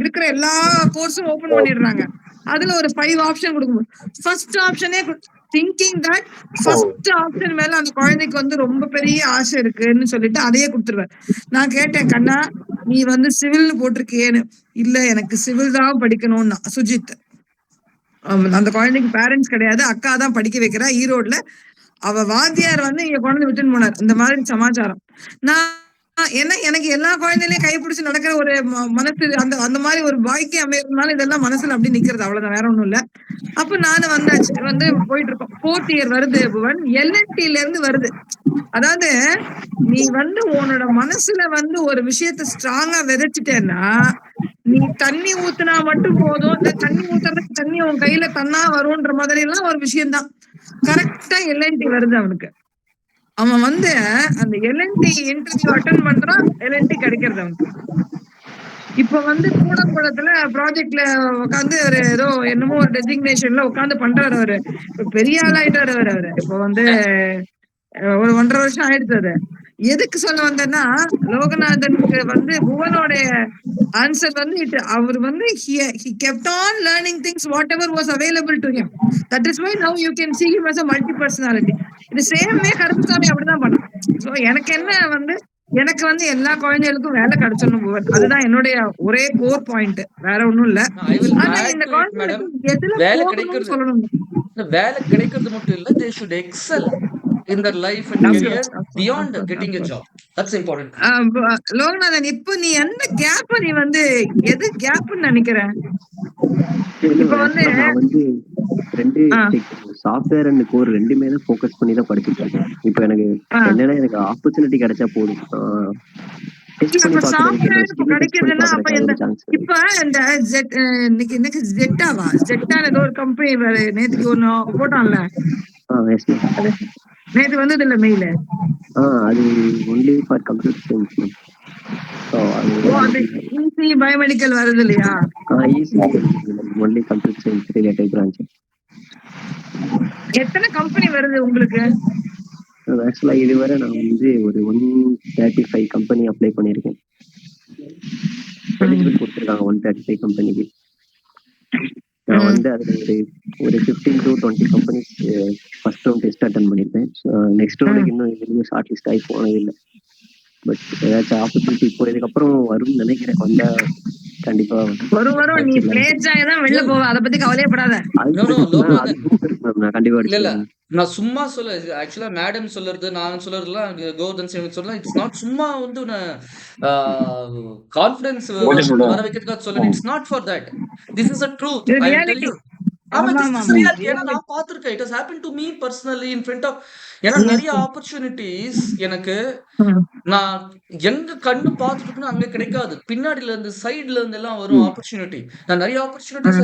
இருக்கிற எல்லா கோர்ஸும் ஓபன் பண்ணிடுறாங்க, அதுல ஒரு 5 ஆப்ஷன் கொடுக்கணும். ஃபர்ஸ்ட் ஆப்ஷனே திங்கிங் தட் ஃபர்ஸ்ட் ஆப்ஷன் மேல அந்த குழந்தைக்கு வந்து ரொம்ப பெரிய ஆசை இருக்குன்னு சொல்லிட்டு அதையே கொடுத்துருவேன். நான் கேட்டேன், கண்ணா நீ வந்து சிவில்னு போட்டிருக்கேன்னு, இல்ல எனக்கு சிவில் தான் படிக்கணும்னா. சுஜித் அந்த குழந்தைக்கு பேரண்ட்ஸ் கிடையாது, அக்கா தான் படிக்க வைக்கிறா ஈரோட்ல, அவ வாத்தியார் வந்து இங்க குழந்தை விட்டுன்னு போனார், இந்த மாதிரி சமாச்சாரம். நான் ஏன்னா எனக்கு எல்லா குழந்தையிலையும் கைப்பிடிச்சு நடக்கிற ஒரு மனசு, அந்த மாதிரி ஒரு பாய்க்கு அமையறதுனால இதெல்லாம் மனசுல அப்படி நிக்கிறது, அவ்வளவுதான், வேற ஒண்ணும் இல்ல. அப்ப நானு வந்தாச்சு, வந்து போயிட்டு இருக்கோம். 4th year வருது புவன், எல்என்டில இருந்து வருது. அதாவது நீ வந்து உன்னோட மனசுல வந்து ஒரு விஷயத்த ஸ்ட்ராங்கா விதைச்சிட்டேன்னா, நீ தண்ணி ஊத்துனா மட்டும் போதும், தண்ணி ஊத்துறதுக்கு தண்ணி உன் கையில தன்னா வரும்ன்ற மாதிரி எல்லாம் ஒரு விஷயம் தான். கரெக்டா எல்என்டி வருது அவனுக்கு. அவன் வந்து அந்த எல்என்டி இன்டர்வியூ அட்டென்ட் பண்றான், எல்என்டி கிடைக்கிறது அவனுக்கு. இப்ப வந்து கூடங்குளத்துல ப்ராஜெக்ட்ல உட்காந்து ஒரு ஏதோ என்னமோ ஒரு டெசிக்னேஷன்ல உட்காந்து பண்றாரு அவரு, பெரிய ஆளாயிட்டாரு அவரு. இப்ப வந்து ஒரு 1.5 வருஷம் ஆயிடுச்சு. அது எதுக்கு சொல்ல வந்தேன்னா, லோகநாதனுக்கு வந்து புவனோட ஆன்சர் வந்து அவர் வந்து he kept on learning things whatever was available to him. That is why now you can see him as a multi personality. இந்த சேம் வே கருப்புசாமி அப்படிதான் பண்ணான். சோ எனக்கு என்ன வந்து, எனக்கு வந்து எல்லா குழந்தைகளுக்கும் வேலை கிடைச்சிடணும் புவன், அதுதான் என்னுடைய ஒரே கோர் பாயிண்ட், வேற ஒண்ணும் இல்ல. ஆனா இந்த குழந்தைகளுக்கு எதுல போகணும்னு சொல்லணும்.
வேலை கிடைக்கிறது மட்டும் இல்ல, they should excel in their life and career beyond getting a job. That's important.
Loganathan, இப்போ நீ எந்த கேப் நீ வந்து எது கேப்னு நினைக்கிற? இப்ப வந்து
நான் வந்து ரெண்டு சாஃப்ட்வேர் அண்ட் கோர் ரெண்டுமே தான் ஃபோக்கஸ் பண்ணி தான் படிச்சுட்டு இருக்கேன். இப்போ எனக்கு என்னன்னா, எனக்கு ஆப்பர்ச்சுனிட்டி கிடைச்சா போதும்.
கிடைக்குதுன்னா அப்ப இப்ப இந்த இன்னைக்கு ஜெட்டாவா, ஜெட்டான ஏதோ ஒரு கம்பெனி நேத்துக்கு ஒண்ணு போட்டான்ல, நேத்து வந்தது இல்ல மெயில,
அது only for computer science.
Easy biomedical வருது இல்லையா?
Easy only computer science related branch.
எத்தனை கம்பெனி வருது உங்களுக்கு?
ஆக்சுவலா இதுவரை நான் வந்து ஒரு 135 கம்பெனி அப்ளை பண்ணியிருக்கேன். எலிஜிபிள் கொடுத்துருக்காங்க 135 கம்பெனிக்கு. நான் வந்து அதுல ஒரு 15 to 20 companies first round test attend பண்ணியிருப்பேன். நெக்ஸ்ட் ரவுண்டுக்கு இன்னும் எதுவுமே ஷார்ட் லிஸ்ட் ஆகி போனது இல்லை. பட் ஏதாச்சும் ஆப்பர்ச்சுனிட்டி இப்போ இதுக்கப்புறம் வரும்னு நினைக்கிறேன். வந்தா கண்டிப்பா
வரும். நீ பிளேட்ஸ் ஆகதான் வெளில போவ, அதை பத்தி கவலையப்படாத.
நான் கண்டிப்பா
இல்ல இல்ல
அடிச்சிருவேன்.
நான் சும்மா சொல்ல ஆக்சுவலா மேடம் சொல்றது நான் சொல்றதுலாம் கோவர்தன் சிங் சொல்லலாம். இட்ஸ் நாட் சும்மா வந்து கான்ஃபிடன்ஸ் வர வைக்கிறதுக்காக சொல்ல. It's not for that. This is a truth.
இது
I will tell
reality.
You. ஆமா,
ஆமா,
this
ஆமா,
is
ஆமா.
reality. ஏன்னா நான் பார்த்திருக்கேன். It has happen to me personally in front of. ஏன்னா நிறைய ஆப்பர்ச்சுனிட்டிஸ் எனக்கு நான் எங்க கண்ணு பார்த்துட்டு இருக்கணும் அங்க கிடைக்காது. பின்னாடில இருந்து சைடுல இருந்து எல்லாம் வரும் ஆப்பர்ச்சுனிட்டி. நான் நிறைய ஆப்பர்ச்சுனிட்டிஸ்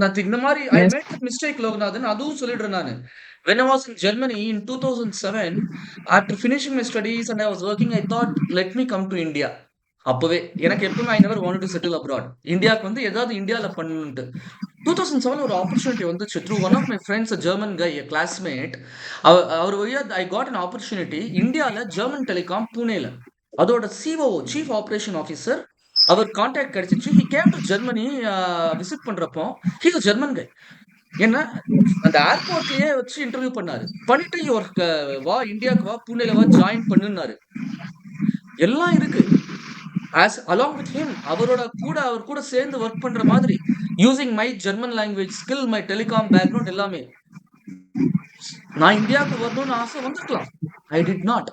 நான் இந்த மாதிரி ஐ
Yes.
Made that mistake Loganathan. அதுவும் சொல்லிடுறேன் நானு. When I was in Germany in 2007, after finishing my studies and I was working, I thought, let me come to India. அப்பவே எனக்கு எப்பவுமே I never wanted to settle abroad. இந்தியாவுக்கு வந்து ஏதாவது இந்தியாவில் பண்ணணுன்ட்டு 2007 ஒரு ஆப்பர்ச்சுனிட்டி வந்துச்சு through one of my friends, a German guy, a classmate. அவர் வழியா ஐ காட் அன் ஆப்பர்ச்சுனிட்டி இந்தியாவில் ஜெர்மன் டெலிகாம் புனேல. அதோட சிஓ சீஃப் ஆப்ரேஷன் ஆஃபீஸர் அவர் கான்டாக்ட் கிடைச்சிச்சு. He came to Germany visit பண்றப்போ ஹி இஸ் ஜெர்மன் கை. ஏன்னா அந்த ஏர்போர்ட்லயே வச்சு இன்டர்வியூ பண்ணாரு. பண்ணிட்டு வா இந்தியாவுக்கு வா, புனேல வா, ஜாயின் பண்ணுனாரு. எல்லாம் இருக்கு. ஆஸ் அலாங் வித் ஹிம் அவர் கூட சேர்ந்து ஒர்க் பண்ற மாதிரி using my German language skill, my telecom background எல்லாமே. நான் இந்தியாவுக்கு வரணும்னு ஆசை வந்திருக்கலாம். ஐ did not.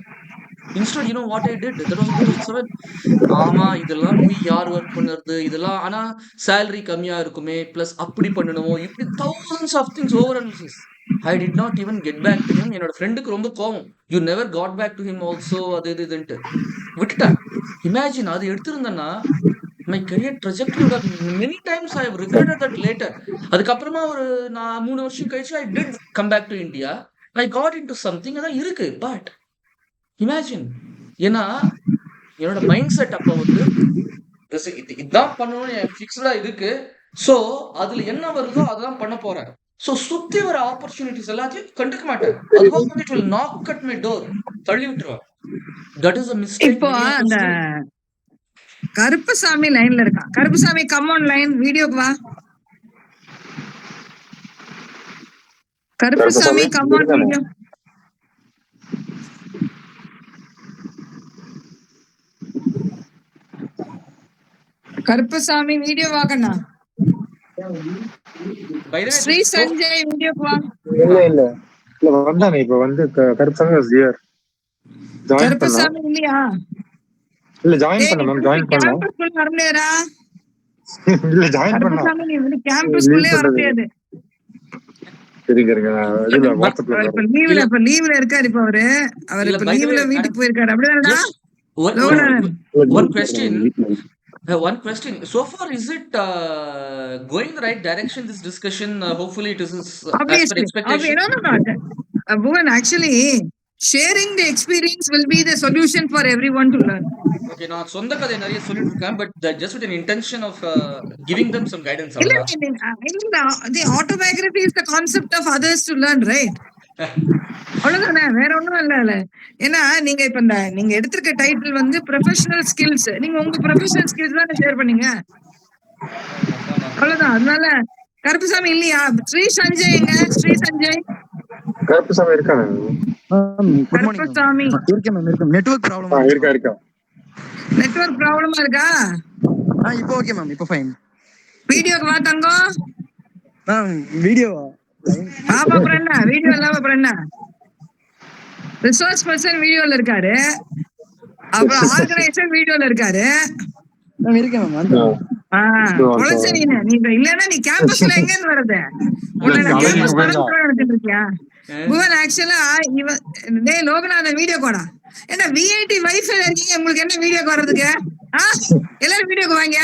Instead, you know what I did? That was 2007. ஆமா இதெல்லாம் போய் யார் ஒர்க் பண்ணுறது இதெல்லாம், ஆனா சேலரி கம்மியா இருக்குமே, பிளஸ் அப்படி பண்ணணுமோ, இப்படி thousands of things over analysis. I did not even get back to him. என்னோட ஃப்ரெண்டுக்கு ரொம்ப கோவம். You never got back to him also. அது இதுன்ட்டு விட்டுட்டேன். இமேஜின் அது எடுத்திருந்தேன்னா my career trajectory would have many times I have regretted that later. அதுக்கப்புறமா நான் 3 வருஷம் கழிச்சு I did come back to India. I got into something அதான் இருக்கு. பட் இமேஜின், ஏன்னா என்னோட மைண்ட் செட் அப்போ வந்து இதான் பண்ணணும்னு ஃபிக்ஸ்டா இருக்கு. ஸோ அதுல என்ன வருதோ அதான் பண்ண போறேன். ஸோ சுத்தி வர ஆப்பர்ச்சுனிட்டிஸ் எல்லாத்தையும் கண்டுக்க மாட்டேன். அதுவாக வந்து it will knock at my door, தள்ளி விட்டுருவேன். That is a mistake.
இப்போ அந்த கருப்புசாமி லைன்ல இருக்கான். கருப்புசாமி கம் ஆன் லைன், வீடியோக்கு வா. Karuppusamy come on video. Karuppusamy video வாக்கண்ணா. ஸ்ரீ சஞ்சய் வீடியோக்கு வா.
இல்ல வந்தானே இப்ப வந்து கருப்புசாமி வாஸ் ஹியர்.
கருப்புசாமி இல்லையா?
இல்ல ஜாயின் பண்ண மேம், ஜாயின் பண்ணோம்.
கேம்பஸ் குள்ள வர முடியாதா?
இல்ல ஜாயின் பண்ணோம்.
கருப்புசாமி நீ வந்து கேம்பஸ் குள்ளே வர முடியாது.
சரிங்க இதுல வாட்ஸ்அப்ல
இப்ப லீவ்ல இருக்காரு. இப்ப அவர் இப்ப லீவ்ல வீட்டுக்கு போயிருக்காரு. அப்படிதானடா?
One question. So far, is it going the right direction? This discussion, hopefully, it is as per expectation.
No. Bhuvan, actually, sharing the experience will be the solution for everyone to learn.
Okay, நான் சொந்த கதை நிறைய சொல்லிட்டு இருக்கேன், but just with an intention of giving them some guidance.
The autobiography is the concept of others to learn, right? அவ்வளவுதானே, வேற ஒண்ணும் இல்ல. ஏன்னா நீங்க இப்ப நீங்க எடுத்திருக்க டைட்டில் வந்து ப்ரொஃபஷனல் ஸ்கில்ஸ். நீங்க உங்க ப்ரொஃபஷனல் ஸ்கில்ஸ் தானே ஷேர் பண்ணீங்க. அவ்வளவுதான். அதனால கருப்புசாமி இல்லையா? ஸ்ரீ சஞ்சய் எங்க? ஸ்ரீ சஞ்சய்
கருப்புசாமி இருக்கானே.
கருப்புசாமி
நெட்வொர்க் ப்ராப்ளம்
இருக்கா.
நெட்வொர்க் ப்ராப்ளமா இருக்கா?
இப்போ ஓகே மேம், இப்போ ஃபைன்.
வீடியோக்கு வா தங்கம்.
வீடியோ
பாப்பா பிரண்ணா வீடியோ இல்லாம பிரண்ணா ரிசோர்ஸ் பர்சன் வீடியோல இருக்காரு. அப்புறம் ஆர்கனைசர் வீடியோல இருக்காரு.
நான் இருக்கேன் மேம்.
நீங்க இல்லன்னா நீ கேம்பஸ்ல எங்கன்னு வரது? கேம்பஸ் நடந்துட்டு இருக்கியா? புவன் ஆக்சுவலா லோகநாதன் வீடியோ கோடா. என்ன விஐடி வைஃபை இருக்கீங்க, உங்களுக்கு என்ன வீடியோ வர்றதுக்கு? எல்லாரும் வீடியோக்கு வாங்க.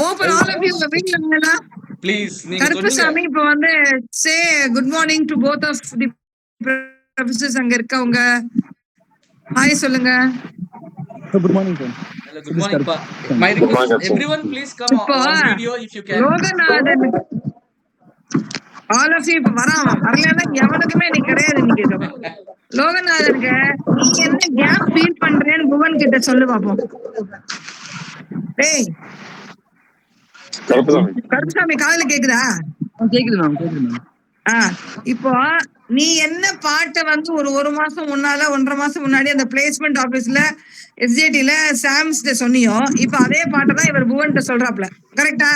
Open all of you video.
Please
Karuppusamy இப்போ வந்து say good morning to both of the professors. அங்க இருக்கவங்க ஹாய் சொல்லுங்க.
Good morning sir.
Good morning, pa. My request, everyone please come on video if you can.
Loganathan all of you வரலன்னா எவனுக்குமே நீ கிடையாது. நீங்க லோகநாதனுக்கு நீ என்ன கேப் ஃபீல் பண்றேன்னு புவன் கிட்ட சொல்லு பாப்போம். டேய்
கருப்புசாமி
கருப்புசாமி காதுல கேக்குதா?
கேக்குது மேம், கேக்குது மேம்.
இப்போ நீ என்ன பாட்டை வந்து ஒரு மாசம் முன்னால 1.5 மாசம் முன்னாடி அந்த பிளேஸ்மெண்ட் ஆபீஸ்ல எஸ்ஜேடில சாம்ஸ்ட சொன்னியோ, இப்ப அதே பாட்டை தான் இவர் புவன்கிட்ட சொல்றாப்ல. கரெக்டா?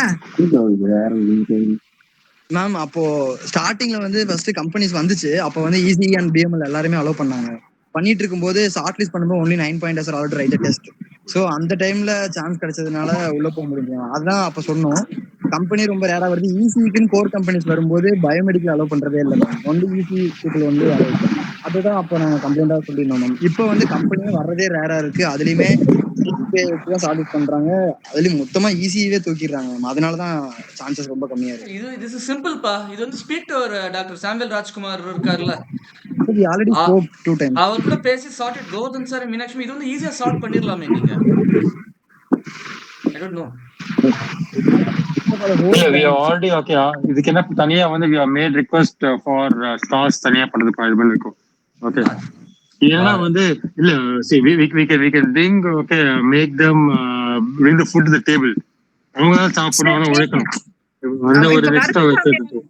மேம் அப்போ ஸ்டார்டிங்ல வந்து ஃபர்ஸ்ட் கம்பெனிஸ் வந்துச்சு. அப்போ வந்து ஈசி அண்ட் பிஎம்எல் எல்லாருமே அலோவ் பண்ணாங்க. பண்ணிட்டு இருக்கும்போது ஷார்ட் லிஸ்ட் பண்ணும்போது only 9 pointers already right test. So அந்த டைம்ல சான்ஸ் கிடைச்சதுனால உள்ள போக முடியும். அதான் அப்ப சொன்னோம். கம்பெனி ரொம்ப ரேரா வருது. ஈசிக்குன்னு கோர் கம்பெனிஸ் வரும்போது பயோமெடிக்கல் அலோவ் பண்றதே இல்லை மேம். ஒன்லி ஈசி பீப்புள் வந்து அதுதான் அப்போ நாங்க கம்ப்ளைண்டா சொல்லியிருந்தோம் மேம். இப்போ வந்து கம்பெனியே வர்றதே ரேரா இருக்கு. அதுலயுமே சாலிட் பண்றாங்க. அதுலயும் மொத்தமா ஈஸியாவே தூக்கிடுறாங்க மேம். அதனாலதான் சான்சஸ் ரொம்ப கம்மியா இருக்கு.
இது சிம்பிள்ப்பா. இது வந்து speak to doctor Samuel Rajkumar இருக்கார்ல,
We already spoke 2 times.
அவர் கூட பேசி chart it. Govardhan sir, Meenakshi, இது வந்து ஈஸியா சால்வ் பண்ணிடலாமே நீங்க. I don't know.
we are already okay. இதுக்கு என்ன தனியா வந்து we have made request for stars தனியா பண்றதுக்கு இது பண்ணிருக்கோம். ஓகே, இதெல்லாம் வந்து இல்ல see we can bring okay, make them bring the food to the table. அவங்க தான் சாப்பிடணும், உழைக்கணும். அந்த ஒரு எக்ஸ்ட்ரா வச்சிருக்கு.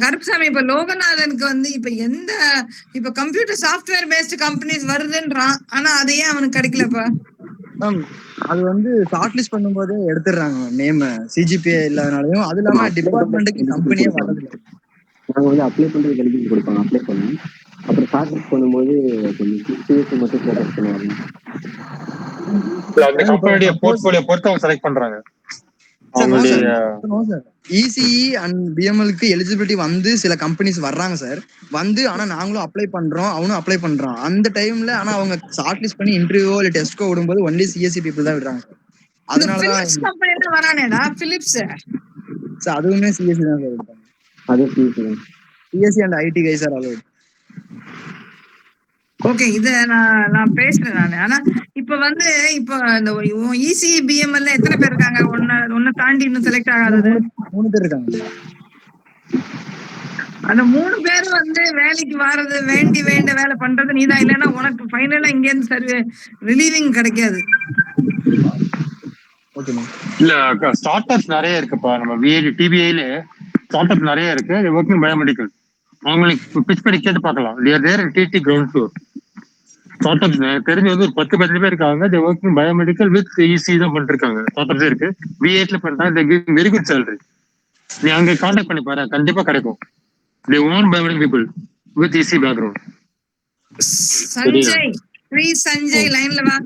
கருப்புசாமி இப்ப லோகநாதனுக்கு வந்து இப்ப கம்ப்யூட்டர் சாஃப்ட்வேர் பேஸ்ட் கம்பெனிஸ் வருதுன்றான். ஆனா அது ஏன் அவனுக்கு கிடைக்கலப்பா?
அது வந்து ஷார்ட் லிஸ்ட் பண்ணும்போது எடுத்துடுறாங்க நேம் சிஜிபிஏ இல்லாதனாலயும். அது இல்லாம டிபார்ட்மெண்ட்டுக்கு கம்பெனியே வரது.
நாங்க வந்து அப்ளை பண்றது எலிஜிபிள் கொடுப்பாங்க, அப்ளை பண்ணி அப்புறம் ஷார்ட் லிஸ்ட் பண்ணும்போது கொஞ்சம் சிஎஸ்சி மட்டும் ஃபோக்கஸ் பண்ணுவாங்க.
அந்த கம்பெனியோட போர்ட்ஃபோலியோ பொறுத்து அவங்க செலக்ட் பண்றாங்க.
இசிஇ அண்ட் பிஎம்எல்க்கு எலிஜிபிலிட்டி வந்து சில கம்பெனிஸ் வர்றாங்க சார். வந்து ஆனா நாங்களும் அப்ளை பண்றோம், அவனும் அப்ளை பண்றான். அந்த டைம்ல ஆனா அவங்க ஷார்ட் லிஸ்ட் பண்ணி இன்டர்வியூ இல்ல டெஸ்ட்கோ விடும்போது ஒன்லி சிஎஸ்சி பீப்புள் தான் விடுறாங்க. அதனாலதான்
கம்பெனில வரானேடா பிலிப்ஸ்
சார், அதுவுமே சிஎஸ்சி தான் சார் விடுறாங்க.
அது
CSC and IT guys are a lot.
Okay, இத நான் பேசுறேன் நானு. ஆனா இப்ப வந்து இப்ப இந்த இசி பிஎம்எல்ல எத்தனை பேர் இருக்காங்க? ஒன்ன தாண்டி இன்னும் செலக்ட் ஆகாதது
3 பேர் இருக்காங்க.
அந்த 3 பேரும் வந்து வேலைக்கு வர்றது வேண்ட வேலை பண்றது நீதான். இல்லைன்னா உனக்கு ஃபைனலா இங்க இருந்து சர்வே ரிலீவிங் கிடைக்காது.
இல்ல ஸ்டார்ட் அப்ஸ் நிறைய இருக்குப்பா. நம்ம டிபிஐல ஸ்டார்ட் அப் நிறைய இருக்கு. ஒர்க்கிங் பயோமெடிக்கல் அவங்களுக்கு பிச் பண்ணி கேட்டு பார்க்கலாம். டிடி கிரவுண்ட் ஃப்ளோர் ஸ்டார்ட் அப்ஸ் தெரிஞ்சு வந்து ஒரு 10-15 பேர் இருக்காங்க. ஒர்க்கிங் பயோமெடிக்கல் வித் இசி தான் பண்ணிருக்காங்க. ஸ்டார்ட் அப்ஸ் இருக்கு. V8ல பண்றாங்க. Very good salary. நீ அங்க கான்டாக்ட் பண்ணி பாரு, கண்டிப்பா கிடைக்கும். They want biomedical people with EC background.
Sanjay, Sri Sanjay லைன்ல வா.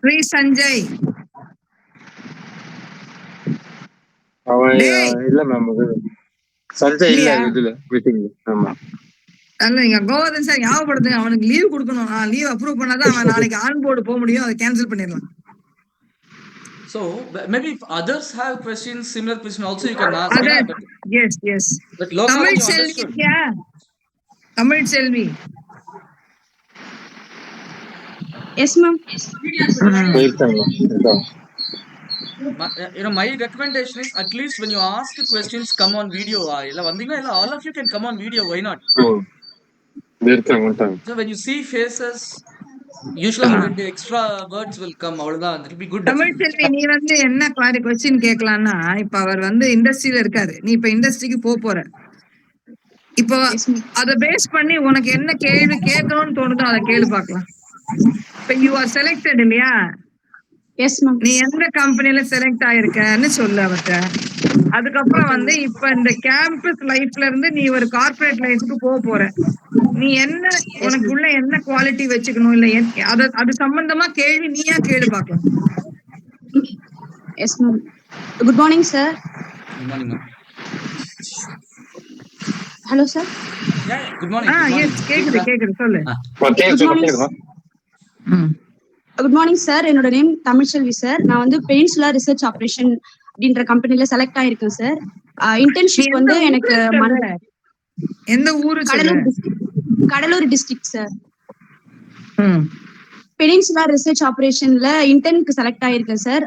ஸ்ரீ சஞ்சய்.
இல்ல மேம், சஞ்சய் இல்ல இதுல மீட்டிங்ல. ஆமா,
அல்ல இங்க கோவர்தன் சார் ஞாபகப்படுத்துங்க. அவனுக்கு லீவ் கொடுக்கணும். லீவ் அப்ரூவ் பண்ணாதான் அவன் நாளைக்கு ஆன் போர்டு போக முடியும். அதை கேன்சல் பண்ணிடலாம்.
So maybe if others have questions, similar question also you can ask.
Yes.
But local
Tamil Selvi kya? Tamil Selvi.
Yes ma'am.
My recommendation is at least when you ask questions, come on video. All of you can come on video. Why not? So when you see faces, usually the extra words will come. It will be good.
Tamil Selvi, நீ வந்து என்ன question கேட்கலாம்னா, இப்ப அவர் வந்து இண்டஸ்ட்ரியில இருக்காரு. நீ இப்ப இண்டஸ்ட்ரிக்கு போற. இப்போ அத பேஸ் பண்ணி உனக்கு என்ன கேள்வி கேட்கணும்னு தோணுதோ அதை கேள்வி பார்க்கலாம். இப்ப யூ ஆர் செலக்டட் இல்லையா?
Yes ma'am.
நீ எந்த கம்பெனில செலக்ட் ஆயிருக்கன்னு சொல்லு அவர்கிட்ட. அதுக்கப்புறம் வந்து இப்ப இந்த கேம்பஸ் லைஃப்ல இருந்து நீ ஒரு கார்பரேட் லைஃப்க்கு போற. நீ என்ன உனக்குள்ள என்ன குவாலிட்டி வச்சுக்கணும், இல்ல அது சம்பந்தமா கேள்வி நீயா கேள்வி பார்க்கலாம்.
Yes ma'am. Good morning sir.
Good morning ma'am.
Hello sir.
Good morning.
Yes கேக்குது சொல்லு.
Good morning sir. என்னோட நேம் தமிழ்செல்வி சார். நான் வந்து பெயின்சுலா ரிசர்ச் ஆபரேஷன் அப்படின்ற கம்பெனில செலக்ட் ஆயிருக்கேன் சார். இன்டர்ன்ஷிப் வந்து எனக்கு
எந்த ஊரு?
Cuddalore district sir. Peninsula research ஆபரேஷன்ல இன்டர்னுக்கு செலக்ட் ஆயிருக்கேன் சார்.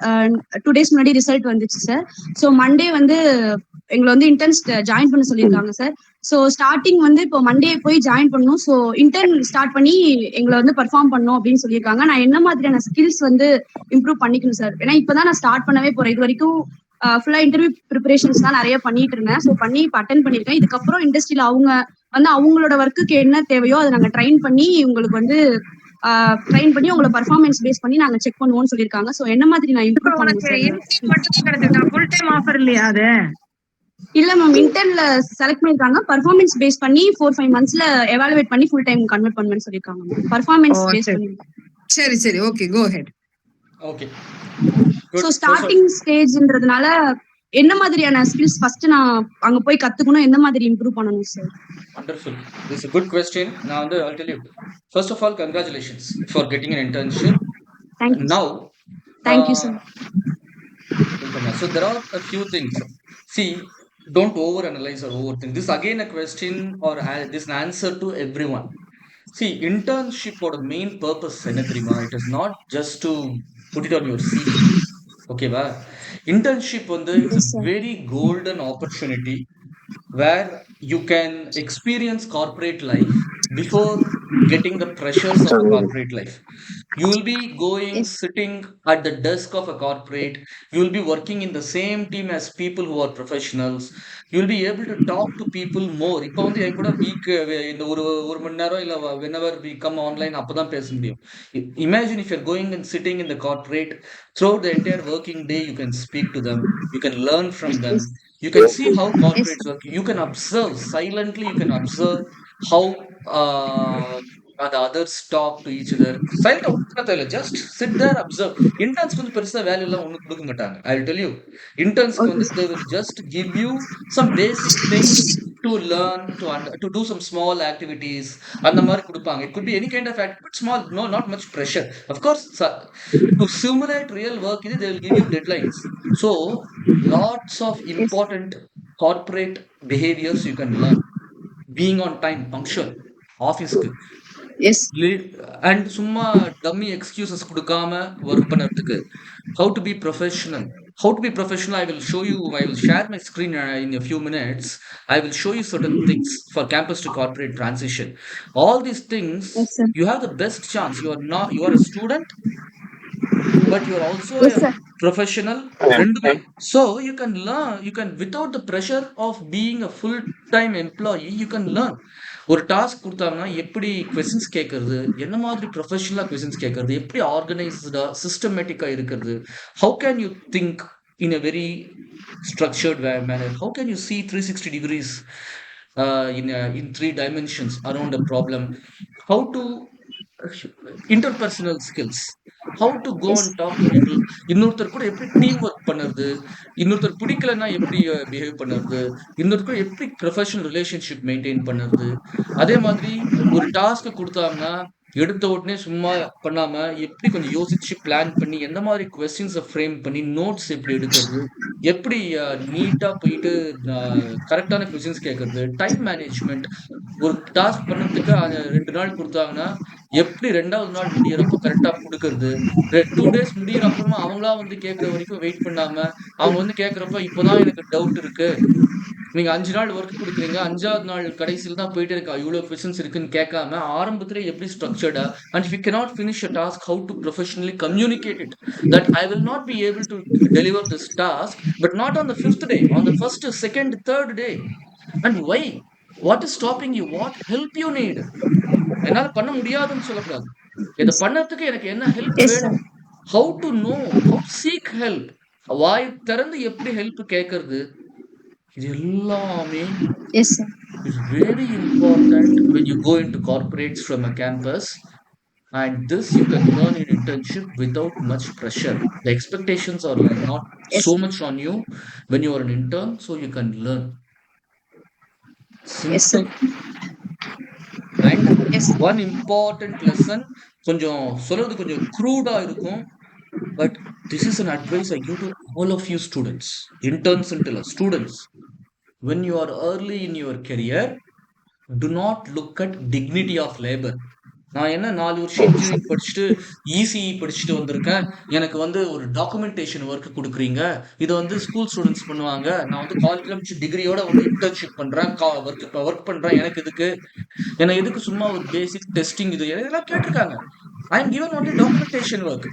2 days முன்னாடி ரிசல்ட் வந்துச்சு சார். ஸோ மண்டே வந்து எங்களை வந்து இன்டர்ன்ஸ் ஜாயின் பண்ண சொல்லியிருக்காங்க சார். ஸோ ஸ்டார்டிங் வந்து இப்போ மண்டே போய் ஜாயின் பண்ணணும். ஸோ இன்டர்ன் ஸ்டார்ட் பண்ணி எங்களை வந்து பெர்ஃபார்ம் பண்ணணும் அப்படின்னு சொல்லியிருக்காங்க. நான் என்ன மாதிரியான ஸ்கில்ஸ் வந்து இம்ப்ரூவ் பண்ணிக்கணும் சார்? ஏன்னா இப்பதான் நான் ஸ்டார்ட் பண்ணவே போறேன். இது வரைக்கும் ஃபுல்லா இன்டர்வியூ ப்ரிப்பரேஷன்ஸ் தான் நிறைய பண்ணிட்டு இருந்தேன். ஸோ பண்ணி இப்போ அட்டன் பண்ணியிருக்கேன். இதுக்கப்புறம் இண்டஸ்ட்ரியில அவங்க வந்து அவங்களோட ஒர்க்குக்கு என்ன தேவையோ அதை நாங்க ட்ரைன் பண்ணி உங்களுக்கு வந்து ட்ரைன் பண்ணி உங்களை பர்ஃபார்மன்ஸ் பேஸ் பண்ணி நாங்க செக் பண்ணுவோம்னு சொல்லியிருக்காங்க. ஸோ என்ன மாதிரி நான்
இப்போ
இம்ப்ரூவ்
உனக்கு
பண்ணணும்
இன்டர்ன் மட்டும் தான் கிடைச்சிருக்கா? ஃபுல் டைம் ஆஃபர் இல்லையா அது?
இல்ல மேம், இன்டர்ன்ல செலக்ட் பண்ணிருக்காங்க. பர்ஃபார்மன்ஸ் பேஸ் பண்ணி 4-5 monthsல எவாலுவேட் பண்ணி ஃபுல் டைம் கன்வெர்ட் பண்ணுவேன்னு சொல்லிருக்காங்க மேம். பர்ஃபார்மன்ஸ்
ஓ,
பேஸ்
சரி
பண்ணி.
சரி சரி, okay, go ahead.
Okay
so
good.
Starting ஸ்டேஜ்ன்றதுனால என்ன மாதிரியான ஸ்கில்ஸ் ஃபர்ஸ்ட் நான் அங்க போய் கத்துக்கணும், எந்த மாதிரி இம்ப்ரூவ் பண்ணணும் sir?
Wonderful. This is a good question. Now, I'll tell you. First of all, congratulations for getting an internship.
Thank you
Now,
thank you
uh,
sir.
so there are a few things. See, don't overanalyze or overthink. This again a question or this an answer to everyone. See, internship or the main purpose, என்ன தெரியுமா? It is not just to put it on your CV. Okay, va? Internship is
Yes,
a
sir.
very golden opportunity where you can experience corporate life before getting the pressures of a corporate life. You will be going
Yes.
sitting at the desk of a corporate. You will be working in the same team as people who are professionals. You will be able to talk to people more. இப்போ வந்து என் கூட week இந்த ஒரு மணி நேரம் இல்லை whenever we come online அப்பதான் பேச முடியும். Imagine if you're going and sitting in the corporate throughout the entire working day, you can speak to them, you can learn from them,
Yes.
you can see how
Yes.
corporates work, you can observe silently, you can observe how the others talk to each other. Silent, just sit there, observe. Interns வந்து பெருசா வேலை எல்லாம் ஒண்ணு கொடுக்க மாட்டாங்க. I'll tell you, interns
Okay,
வந்து they will just give you some basic things to learn, to do some small activities. அந்த மாதிரி கொடுப்பாங்க. It could be any kind of activity, but small, no, not much pressure. Of course, to simulate real work, they will give you deadlines. So, lots of important corporate behaviors you can learn. Being on time, punctual, office க்கு
yes.
and சும்மா dummy excuses கொடுக்காம work பண்ணுறதுக்கு. How to be professional. How to be professional, I will show you, I will share my screen in a few minutes. I will show you certain things for campus to corporate transition. All these things,
Yes, sir.
you have the best chance. You are a student, but you are also
Yes,
a
sir.
professional. So you can learn, you can, without the pressure of being a full-time employee, you can learn. ஒரு task கொடுத்தாங்கன்னா எப்படி questions கேட்கறது, என்ன மாதிரி ப்ரொஃபஷனலா questions கேட்கறது, எப்படி ஆர்கனைஸ்டா சிஸ்டமேட்டிக்கா இருக்கிறது, how can you think in a very structured manner, how can you see 360 degrees in 3 dimensions around a problem, how to interpersonal skills, how to go
Yes.
and talk to people, இன்னொருத்தர் கூட எப்படி team work பண்ணுறது, இன்னொருத்தர் பிடிக்கலன்னா எப்படி behave பண்ணுறது, இன்னொருத்தர் கூட எப்படி ப்ரொஃபஷனல் ரிலேஷன்ஷிப் மெயின்டைன் பண்ணுறது. அதே மாதிரி ஒரு டாஸ்க் கொடுத்தாங்கன்னா எடுத்த உடனே சும்மா பண்ணாம எப்படி கொஞ்சம் யோசிச்சு பிளான் பண்ணி எந்த மாதிரி கொஸ்டின்ஸை ஃப்ரேம் பண்ணி நோட்ஸ் எப்படி எடுக்கிறது, எப்படி நீட்டா போயிட்டு கரெக்டான கொஸ்டின்ஸ் கேட்கறது, டைம் மேனேஜ்மெண்ட். ஒரு டாஸ்க் பண்ணதுக்கு 2 நாள் கொடுத்தாங்கன்னா எப்படி 2வது நாள் முடியறப்போ கரெக்டா கொடுக்கறது, 2 days முடியிற அப்புறமா அவங்களா வந்து கேட்கற வரைக்கும் வெயிட் பண்ணாம அவங்க வந்து கேட்கறப்ப இப்போதான் எனக்கு டவுட் இருக்கு, நீங்க 5 நாள் ஒர்க் கொடுக்குறீங்க, 5வது நாள் கடைசியில் தான் போயிட்டு எனக்கு இவ்வளவு கொஸ்டின்ஸ் இருக்குன்னு கேட்காம ஆரம்பத்திலே எப்படி ஸ்ட்ரக்சர்டா, and if you cannot finish a task, how to professionally communicate it, that I will not be able to deliver this task, but not on the 5th day, on the 1st, 2nd, 3rd day. And why? What is stopping you? What help you need? என்னால பண்ண முடியாதுன்னு சொல்லக்கூடாது. இதை பண்ணறதுக்கு எனக்கு என்ன help
Yes, sir.
வேணும், how to know, how to seek help, வாய் திறந்து எப்படி ஹெல்ப் கேட்கறது, இது எல்லாமே
Yes, sir.
is very important when you go into corporates from a campus. And this you can learn in internship without much pressure. The expectations are not
Yes.
so much on you when you are an intern, so you can learn.
Yes, sir.
Simple. And
Yes.
one important lesson, கொஞ்சம் சொல்றது கொஞ்சம் crude இருக்கும், but this is an advice I give to all of you students, interns and students. When you are early in your career, do not look at dignity of labor. நான் என்ன 4 வருஷம் engineering படிச்சுட்டு ECE படிச்சுட்டு வந்திருக்கேன். எனக்கு வந்து ஒரு documentation work குடுக்குறீங்க. இத வந்து ஸ்கூல் ஸ்டூடண்ட்ஸ் பண்ணுவாங்க. நான் வந்து காலேஜ்ல முடிச்சு டிகிரியோட வந்து இன்டர்ன்ஷிப் பண்றேன். ஒர்க் பண்றேன். எனக்கு எதுக்கு? என்ன எதுக்கு சும்மா ஒரு பேசிக் டெஸ்டிங் இது இதெல்லாம் கேட்டிருக்காங்க. I am given only documentation work.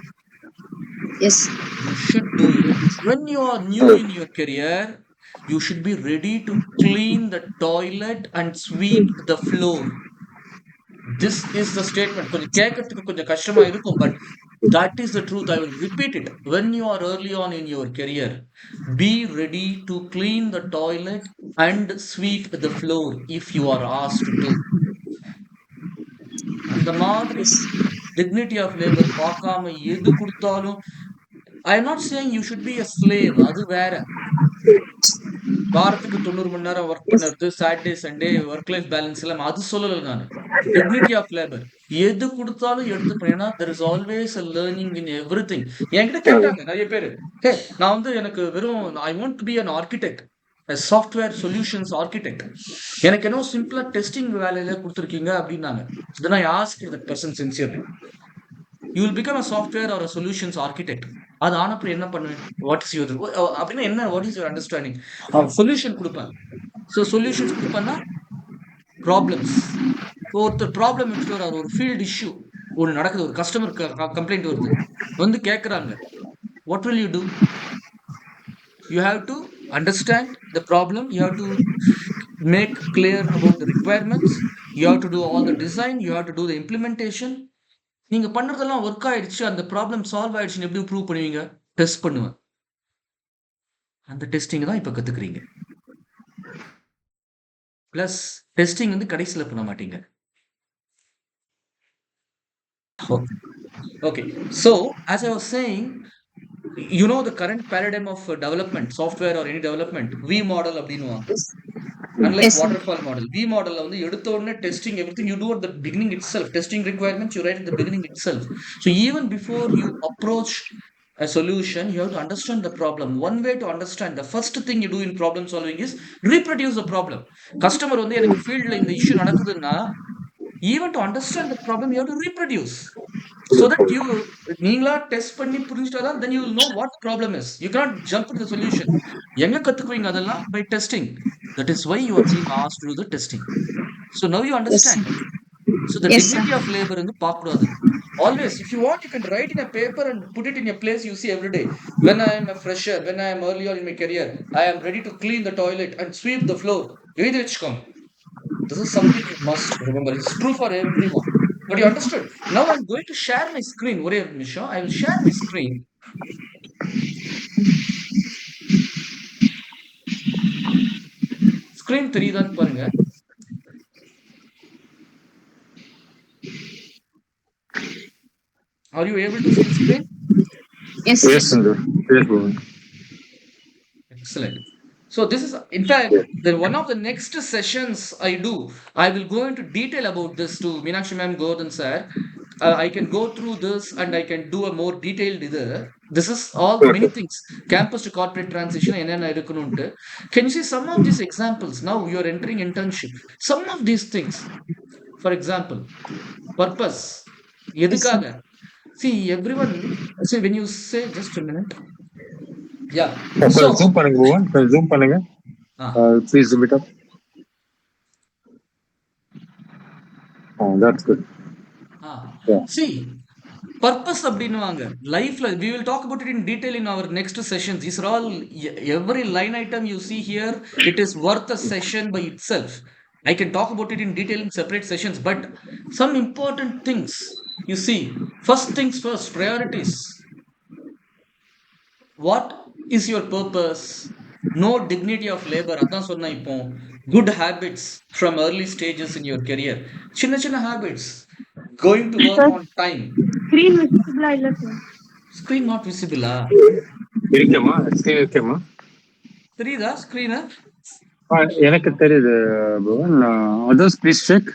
Yes
You should do it. When you are new in your career, you should be ready to clean the toilet and sweep the floor. This is the statement. கொஞ்சம் கேட்கறதுக்கு கொஞ்சம் கஷ்டமா இருக்கும், but that is the truth. I will repeat it. When you are early on in your career, be ready to clean the toilet and sweep the floor if you are asked to. அந்த மாதிரி dignity of labor பார்க்காம எது கொடுத்தாலும் I am not saying you should be a slave. அது வேற. வாரத்துக்கு 90 மணி நேரம் work பண்ணுறது, Saturday Sunday work life balance எல்லாம் அது சொல்லலை நான். டிக்னிட்டி ஆஃப் லேபர் எது கொடுத்தாலும் எடுத்துப்பேன். ஏன்னா there is always a learning in every thing. என்கிட்ட கேட்டாங்க நிறைய பேர், ஹே நான் வந்து எனக்கு வெறும் I want to be an architect, software solutions architect, எனக்கு என்ன சிம்பிளா டெஸ்டிங் வேலையில கொடுத்துருக்கீங்க அப்படின்னாங்க. Then I asked that person sincerely, you will become a software or a solutions architect. அது ஆனப்பறம் என்ன பண்ணுவேன்? வாட் இஸ் யுவர் அப்படின்னா என்ன? What is your understanding? Solution கொடுப்பேன். ஸோ சொல்யூஷன்ஸ் கொடுப்பேன்னா ப்ராப்ளம்ஸ். ஒருத்தர் ப்ராப்ளம் எடுத்துட்டு வர ஒரு ஃபீல்ட் இஷ்யூ ஒன்று நடக்குது, ஒரு கஸ்டமருக்கு கம்ப்ளைண்ட் வருது, வந்து கேட்குறாங்க, what will you do? You have to understand the problem, you have to make clear about the requirements, you have to do all the design, you have to do the implementation. நீங்க பண்றதெல்லாம் work ஆயிடுச்சு, அந்த problem solve ஆயிடுச்சுன்னு எப்படி prove பண்ணுவீங்க? Test பண்ணுவேன். அந்த testing தான் இப்ப கத்துக்கிறீங்க. பிளஸ் டெஸ்டிங் வந்து கடைசியில் பண்ண மாட்டீங்க. Okay, so as I was saying, you know the current paradigm of development, software or any development, V model அப்படின்னுவாங்க. Unlike waterfall model, V model வந்து எடுத்த உடனே testing everything you do at the beginning itself. Testing requirements you write at the beginning itself. So even before you approach a solution, you have to understand the problem. One way to understand, the first thing you do in problem solving is reproduce the problem. Customer வந்து எனக்கு ஃபீல்ட்ல இந்த issue நடக்குதுன்னா, even to understand the problem you have to reproduce, so that you நீங்களா test பண்ணி புரிஞ்சிட்டாதான் then you will know what problem is. You cannot jump to the solution. எங்க கத்துக்குவீங்க அதெல்லாம்? By testing. That is why you are being asked to do the testing. So now you understand. So the dignity of labor வந்து பார்க்கக்கூடாது. Always, if you want, you can write in a paper and put it in a place you see every day. When I am a fresher, when I am early on in my career, I am ready to clean the toilet and sweep the floor. எழுதி வச்சுக்கோங்க. This is something you must remember. It's true for everyone. But you understood? Now I'm going to share my screen. ஒரே ஒரு நிமிஷம். I will share my screen. Screen தெரியுதான்னு பாருங்க. Are you able to see the screen?
Yes.
Yes, Sindhu. Yes, Bhuvan.
Excellent. So this is, in fact, one of the next sessions I do, I will go into detail about this to Meenakshi ma'am, Gordon sir. I can go through this and I can do a more detailed either. This is all many things. Campus to corporate transition. Can you see some of these examples? Now you are entering internship. Some of these things. For example, purpose. எதுக்காக? See, everyone, see, when you say, just a minute. Yeah. So,
zoom பண்ணுங்க Bhuvan. Zoom பண்ணுங்க. Please zoom it up. Oh, that's good.
Yeah. See, purpose அப்படின்னுவாங்க லைஃப்ல. We will talk about it in detail in our next sessions. These are all, every line item you see here, it is worth a session by itself. I can talk about it in detail in separate sessions, but some important things you see. First things first, priorities. What is your purpose? No dignity of labor. அதான் சொன்ன இப்போ. Good habits from early stages in your career. சின்ன சின்ன habits. Going to work on time.
Screen visible இல்ல சார்.
Screen not visible.
இருக்கேமா? Screen இருக்கேமா?
தெரியுதா ஸ்கிரீன்?
எனக்கு தெரியுது Bhuvan. Others please check.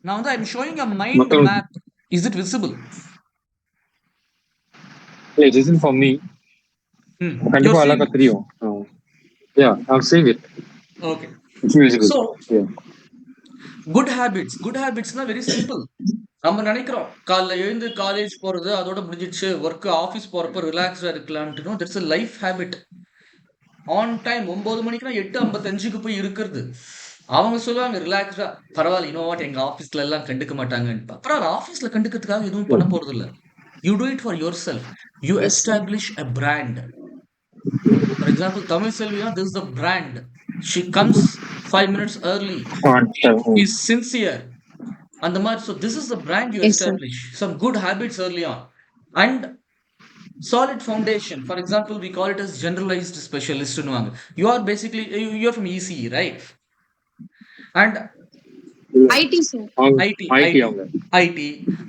Now I'm showing a mind map. Is it visible?
It isn't for me. கண்டிப்பா அழகா தெரியும். Yeah, I'm seeing it.
Okay.
It's visible.
So,
yeah.
Good ஹேபிட்ஸ்னா very simple. நம்ம நினைக்கிறோம் காலைல எழுந்து காலேஜ் போறது அதோட முடிஞ்சிடுச்சு, ஒர்க் ஆஃபீஸ் போறப்ப ரிலாக்ஸ்டா இருக்கலாம்னு. That's a life habit. On time 9 மணிக்குனா 8:55க்கு போய் இருக்கிறது. அவங்க சொல்லுவாங்க ரிலாக்ஸ்டா, பரவாயில்ல யூ நோ வாட், எங்க ஆஃபீஸ்ல எல்லாம் கண்டுக்க மாட்டாங்கன்னு. பரவாயில்ல, ஆஃபீஸ்ல கண்டுக்கிறதுக்காக எதுவும் பண்ண போறது இல்ல. You do it for yourself. You
Yes, sir.
Establish a brand. For example Tamil செல்வியா, this is the brand. She comes 5 minutes early. Is sincere. And the mark, so this is the brand you
Yes, sir.
establish. Some good habits early on. And solid foundation. For example, we call it as generalized specialist. You are basically, you're from ECE, right? And
IT, sir.
IT.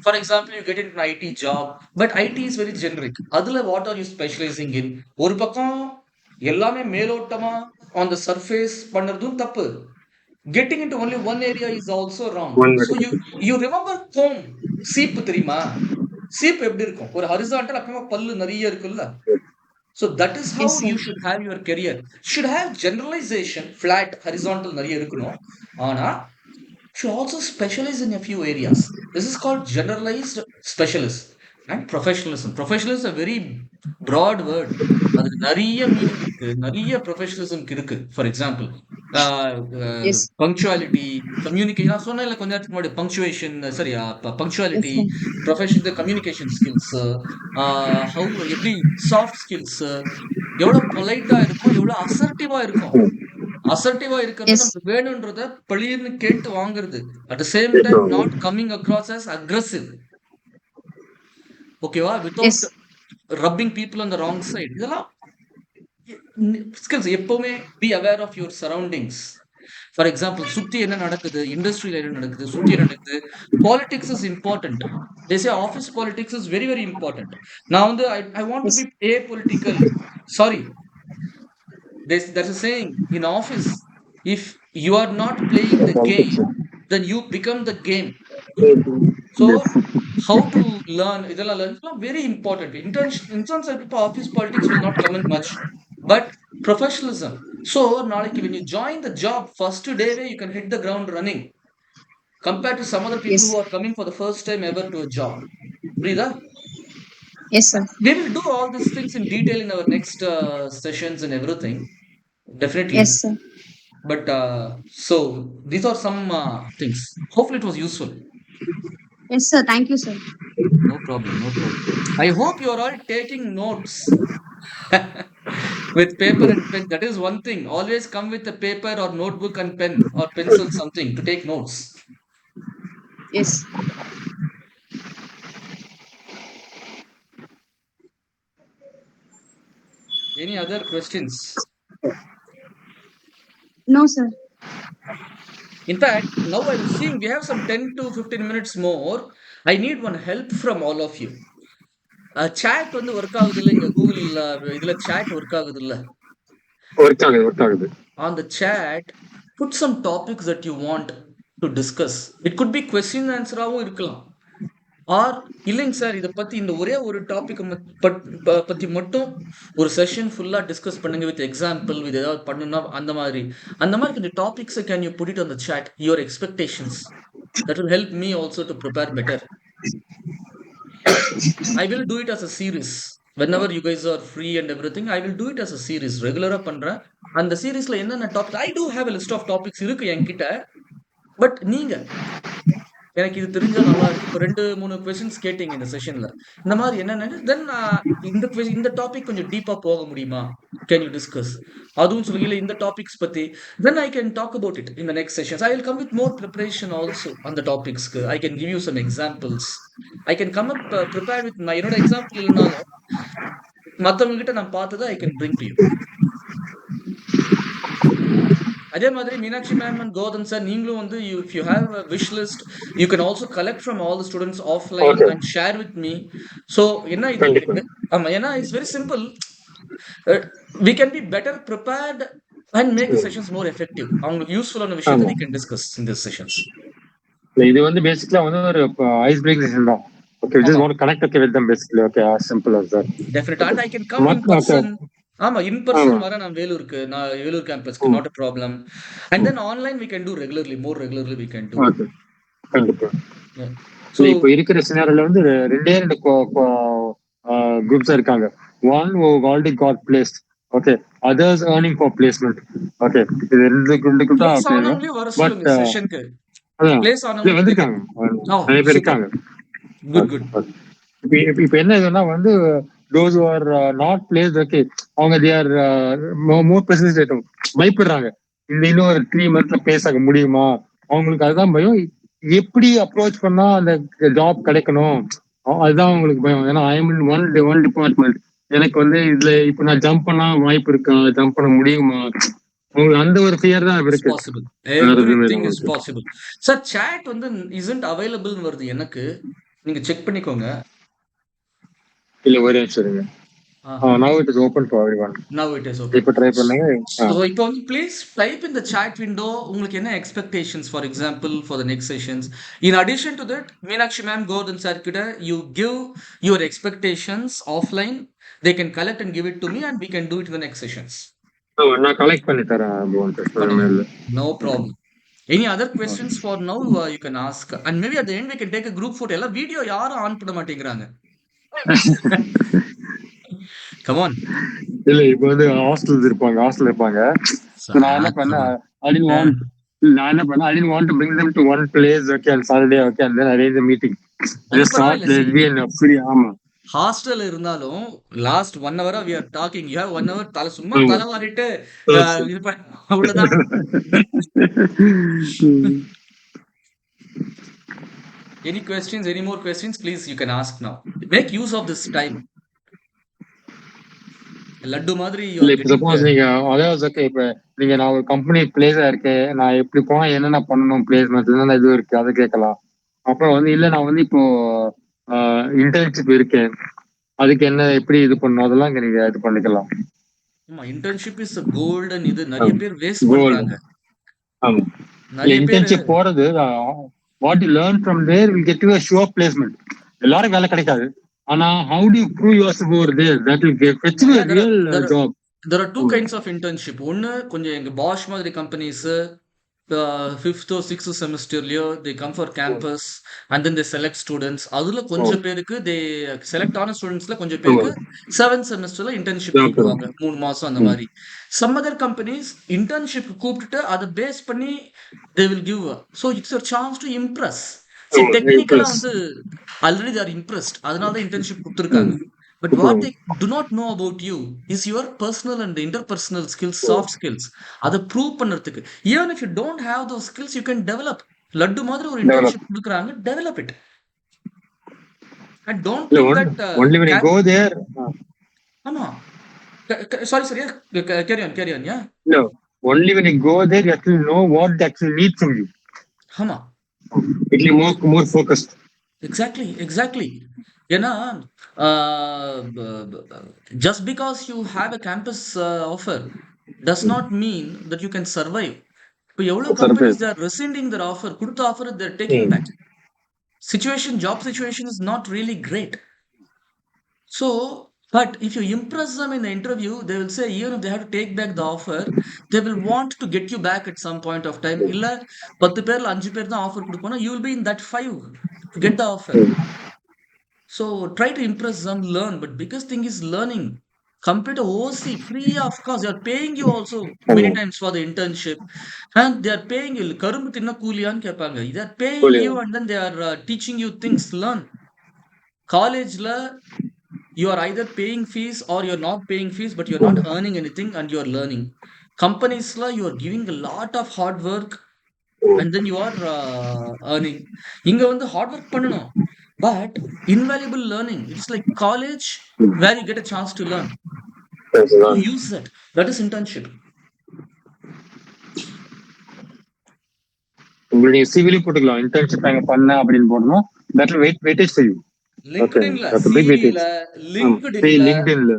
For example, you get into an IT job, but IT is very generic. Adula, what are you specializing in? ஒரு பக்கம் எல்லாமே மேலோட்டமா on the surface பண்றதும் தப்பு. Getting into only one area is also wrong. So you remember comb, சீப்பு தெரியுமா? சீப்பு எப்படி இருக்கும்? ஒரு ஹரிசாண்டல் அப்பமா பல்லு நிறைய இருக்குல்ல. So that is how
Yes, sir.
you should have your career. Should have generalization, flat, horizontal நிறைய இருக்கணும். ஆனா should also specialize in a few areas. This is called generalized specialist. And professionalism. Professionalism is a very broad word. அதுக்கு நிறைய meaning இருக்கு, நிறைய professionalism இருக்கு. For example
Yes.
Punctuality, communication. நான் சொன்னேன்ல கொஞ்ச நேரத்துக்கு முன்னாடி, பங்க்சுவேஷன், சரியா, punctuality,
Yes, sir.
Professional communication skills, how எப்படி சாஃப்ட் ஸ்கில்ஸ், எவ்வளவு பொலைட்டா இருக்கும், எவ்வளவு அசர்ட்டிவா இருக்கும். அசர்ட்டிவா இருக்கிறது
Yes.
நமக்கு வேணும்ன்றத பழியர்னு கேட்டு வாங்குறது. At the same time not coming across as aggressive. ஓகேவா? Without
Yes.
Rubbing people on the wrong side. இதெல்லாம் ஸ்கில்ஸ். எப்பவுமே be aware of your surroundings. For example, சுத்தி என்ன நடக்குது, இண்டஸ்ட்ரியில என்ன நடக்குது, சுத்தி என்ன நடக்குது. Politics is important. They say office politics is very very important. நான் வந்து I want to
Yes.
be apolitical. Sorry, there's a saying in office, if you are not playing the game, then you become the game. So how to learn, இதெல்லாம் very important. Interns office politics will not come in much, but professionalism. So நாளைக்கு when you join the job, first day you can hit the ground running compared to some other people
Yes.
who are coming for the first time ever to a job. புரியுதா?
Yes, sir.
We will do all these things in detail in our next sessions and everything, definitely.
Yes, sir.
But so these are some things. Hopefully it was useful.
Yes, sir. Thank you, sir.
No problem. I hope you are all taking notes with paper and pen. That is one thing. Always come with a paper or notebook and pen or pencil, something to take notes.
Yes.
Any other questions?
No, sir.
In fact, now I'm seeing we have some 10 to 15 minutes more. I need one help from all of you. Chat வந்து work ஆகுது இல்ல, இங்க Google இதுல chat work ஆகுது இல்ல.
Work ஆகுது.
On the chat, put some topics that you want to discuss. It could be question answer ஆவும் இருக்கலாம். ஆர் இல்லைங்க சார், இதை பத்தி இந்த ஒரே ஒரு டாபிக் பத்தி மட்டும் ஒரு செஷன் ஃபுல்லா டிஸ்கஸ் பண்ணுங்க வித் எக்ஸாம்பிள், வித் ஏதாவது பண்ணணும்னா அந்த மாதிரி கொஞ்சம் topics can you put it on the chat, your expectations. That will help me also to prepare better. I will do it as a series. Whenever you guys are free and everything, I will do it as a series. ரெகுலரா பண்றேன். அந்த சீரீஸ்ல என்னென்ன topic, I do have a list of topics இருக்கு என்கிட்ட. But நீங்க எனக்கு இது தெரிஞ்சா நல்லா இருக்கு. இப்போ 2-3 questions கேட்டீங்க இந்த செஷன்ல, இந்த மாதிரி என்னென்ன, தென் இந்த டாபிக் கொஞ்சம் டீப்பா போக முடியுமா, கேன் யூ டிஸ்கஸ், அதுவும் சொல்லுங்க. இந்த டாபிக்ஸ் பத்தி then I can talk about it in the next sessions. I will come with more preparation also on the topics. I can give you some examples. I can come up prepared with my என்னோட example இல்லைனாலும் மற்றவங்க கிட்ட நான் பார்த்ததை I can bring to you. அதே மாதிரி Meenakshi ma'am and கோதன் sir, நீங்களும் வந்து if you have a wish list, you can also collect from all the students offline and share with me. So என்ன இது, ஆமா, ஏன்னா it's very simple. We can be better prepared and make the sessions more effective. அவங்களுக்கு யூஸ்ஃபுல்லான விஷயத்தை we can discuss in these sessions.
இது வந்து பேசிக்கலா வந்து ஒரு ஐஸ் பிரேக் செஷன் தான். Okay, we just want to connect with them basically. Okay, as simple as that.
Definitely. And I can come in person. ஆமா, இன் பர்சன் வர நான் வேலூர் கேம்பஸ்க்கு not a problem. And then online we can do regularly, more regularly we can do.
Okay கண்டிப்பா.
Yeah.
So
So
இப்போ இருக்கிற சினாரியோல வந்து ரெண்டே ரெண்டு குரூப்ஸ் இருக்காங்க. One already God placed, okay, others earning for placement. Okay, இது ரெண்டு குரூப் தான்.
place
ஓகே,
ஆனவங்களே வர
பட்
சொல்லுங்க செஷனுக்கு.
அதான்
Place
இல்ல
ஆனவங்க
வந்திருக்காங்க,
oh
நிறைய பேர்
super,
இருக்காங்க.
good good.
இப்ப என்ன இதுன்னா வந்து those who are not placed, okay, அவங்க they are more pessimistic, பயப்படுறாங்க. இந்த இன்னும் ஒரு 3 monthsல பேச முடியுமா, அவங்களுக்கு அதுதான் பயம். எப்படி அப்ரோச் பண்ணா அந்த ஜாப் கிடைக்கணும், அதுதான் அவங்களுக்கு பயம். ஏன்னா I am in one department, எனக்கு வந்து இதுல இப்ப நான் ஜம்ப் பண்ணா வாய்ப்பு இருக்கா, ஜம்ப் பண்ண முடியுமா, உங்களுக்கு அந்த ஒரு ஃபியர் தான்
It's
இருக்கு.
possible,
வேற எதுவுமே இல்லை
everything is
உங்களுக்கு.
possible. Sir, chat வந்து isn't available வருது எனக்கு, நீங்க செக் பண்ணிக்கோங்க.
இல்ல ஒரே நிமிஷம் இருங்க. Now it is open for everyone.
Now it is okay.
இப்ப ட்ரை பண்ணுங்க.
So இப்போ வந்து please type in the chat window உங்களுக்கு என்ன expectations, for example, for the next sessions. In addition to that, Meenakshi ma'am, Gordon sir கிட்ட you give your expectations offline, they can collect and give it to me and we can do it in the next sessions.
நான் collect பண்ணி தரேன்.
No problem. Any other questions for now you can ask, and maybe at the end we can take a group photo. எல்லாம் video யாரும் on பண்ண மாட்டேங்கிறாங்க. Come on.
இல்ல இப்ப வந்து ஹாஸ்டல் இருப்பாங்க. நான் என்ன பண்ணேன், I didn't want to bring them to one place, okay, on Saturday, okay, and then arrange a meeting. Just thought they'd be in a free. ஆமா,
ஹாஸ்டல் இருந்தாலும் last 1 hour we are talking. You have 1 hour தலை சும்மா தலை வாரிட்டு அவ்வளவுதான். Any questions, any more questions, please you can ask now. Make use of this time. Laddu மாதிரி
இப்ப suppose நீங்க அதாவது ஓகே, இப்ப நீங்க நான் ஒரு கம்பெனி பிளேஸா இருக்கேன், நான் எப்படி போனா என்னென்ன பண்ணணும், பிளேஸ்மெண்ட் என்னென்ன இது இருக்கு அதை கேட்கலாம். அப்புறம் வந்து இல்ல நான் வந்து இப்போ இன்டர்ன்ஷிப் இருக்கேன், அதுக்கு என்ன எப்படி இது பண்ணணும், அதெல்லாம் இங்க நீங்க இது பண்ணிக்கலாம்.
ஆமா, இன்டர்ன்ஷிப் இஸ் கோல்டன். இது நிறைய பேர் வேஸ்ட் பண்றாங்க.
ஆமா,
நிறைய பேர்
இன்டர்ன்ஷிப் போறது what you learn from there will get you a sure placement. எல்லாரும் வேலை கிடைக்காது, ஆனா how do you prove yourself over there, that will get you a real job.
There are two kinds of internship. ஒன்னு கொஞ்சம் எங்க bash மாதிரி companies 5th or 6th செமஸ்டர்லயோ they come for campus and then they select students. அதுல கொஞ்சம் பேருக்கு they select ஆன ஸ்டூடெண்ட்ஸ்ல கொஞ்சம் பேருக்கு 7th செமஸ்டர்ல இன்டர்ன்ஷிப் கூப்பிடுவாங்க 3 மாசம் அந்த மாதிரி. Some other companies internship கூப்பிட்டுட்டு அதை பேஸ் பண்ணி they will give, so it's your chance to impress. See, டெக்னிக்கலா வந்து ஆல்ரெடி they are impressed, அதனால தான் இன்டர்ன்ஷிப் கொடுத்துருக்காங்க. But what they do not know about you is your personal and interpersonal skills, soft skills. அதை prove பண்றதுக்கு, even if you don't have those skills, you can develop. Laddu மாதிரி ஒரு internship கொடுக்குறாங்க, develop it. And don't think that
only when you go there.
ஆமா, sorry sir, yeah, carry on, yeah.
No, only when you go there you actually know what they actually need from you.
ஆமா,
it will be more focused.
Exactly. ஏன்னா just because you have a campus offer does not mean that you can survive. இப்போ எவ்வளவு companies they are rescinding their offer, கொடுத்த offer they are taking back. Job situation is not really great. So but if you impress them in the interview, they will say, even if they have to take back the offer, they will want to get you back at some point of time. இல்ல 10 பேர்ல 5 பேர் தான் offer கொடுப்பாங்க, you will be in that 5 to get the offer. So try to impress them, learn. But biggest thing is learning. Complete OC free of cost. They are paying you also many times for the internship, and they are paying you. கரும்பு தின்ன கூலியான்னு கேட்பாங்க. They are paying you and then they are teaching you things. Learn. Collegeல you are either paying fees or you are not paying fees, but you are not earning anything and you are learning. Companiesல you are giving a lot of hard work and then you are earning. இங்க வந்து hard work பண்ணணும், but invaluable learning. It's like college where you get a chance to learn. You use that. That is internship.
உங்களுடைய சிவில போட்டுக்கலாம், internship அங்க பண்ண அப்படின்னு போடணும். that will weightage for you.
LinkedInல CVல LinkedInல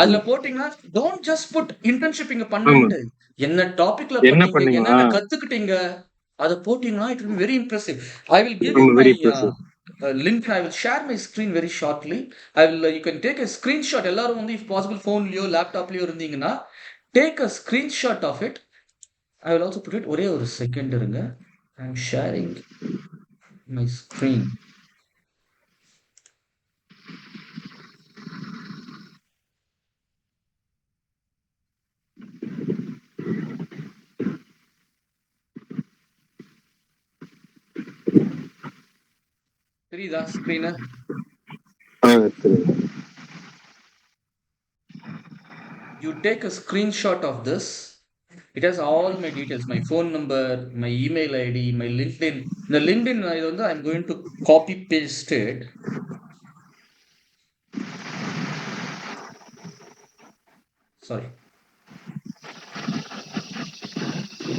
அதுல போட்டீங்கன்னா don't just put internship இங்க பண்ணேன்னு, என்ன டாபிக்ல பண்ணீங்க, என்ன கத்துக்கிட்டீங்க, அத போட்டீங்கன்னா it will be very impressive. I will give you my link. I will share my screen very shortly. I will. You can take a screenshot. எல்லாரும் வந்து if possible phoneலயோ லேப்டாப்லயோ இருந்தீங்கன்னா take a screenshot of it. I will also put it. ஒரே ஒரு second இருங்க. I am sharing my screen. தெரியுதா screen? You take a screenshot of this. It has all my details, my phone number, my email ID, my LinkedIn. The LinkedIn இது வந்து I'm going to copy paste it. Sorry.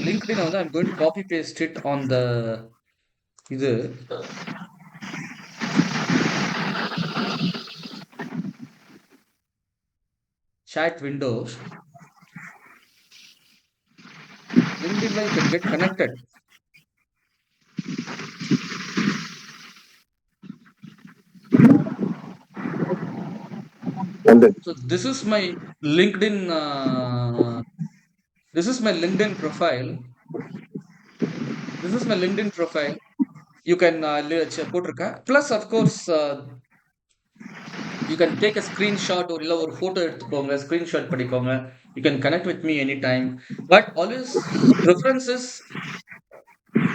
LinkedIn வந்து I'm going to copy paste it on the இது chat windows. LinkedIn you can get connected. So this is my LinkedIn. This is my LinkedIn profile. This is my LinkedIn profile. You can போட்டிருக்க. Plus of course you can take a screenshot or இல்ல ஒரு photo எடுத்துக்கோங்க, screenshot பண்ணிக்கோங்க. You can connect with me anytime. But always preference is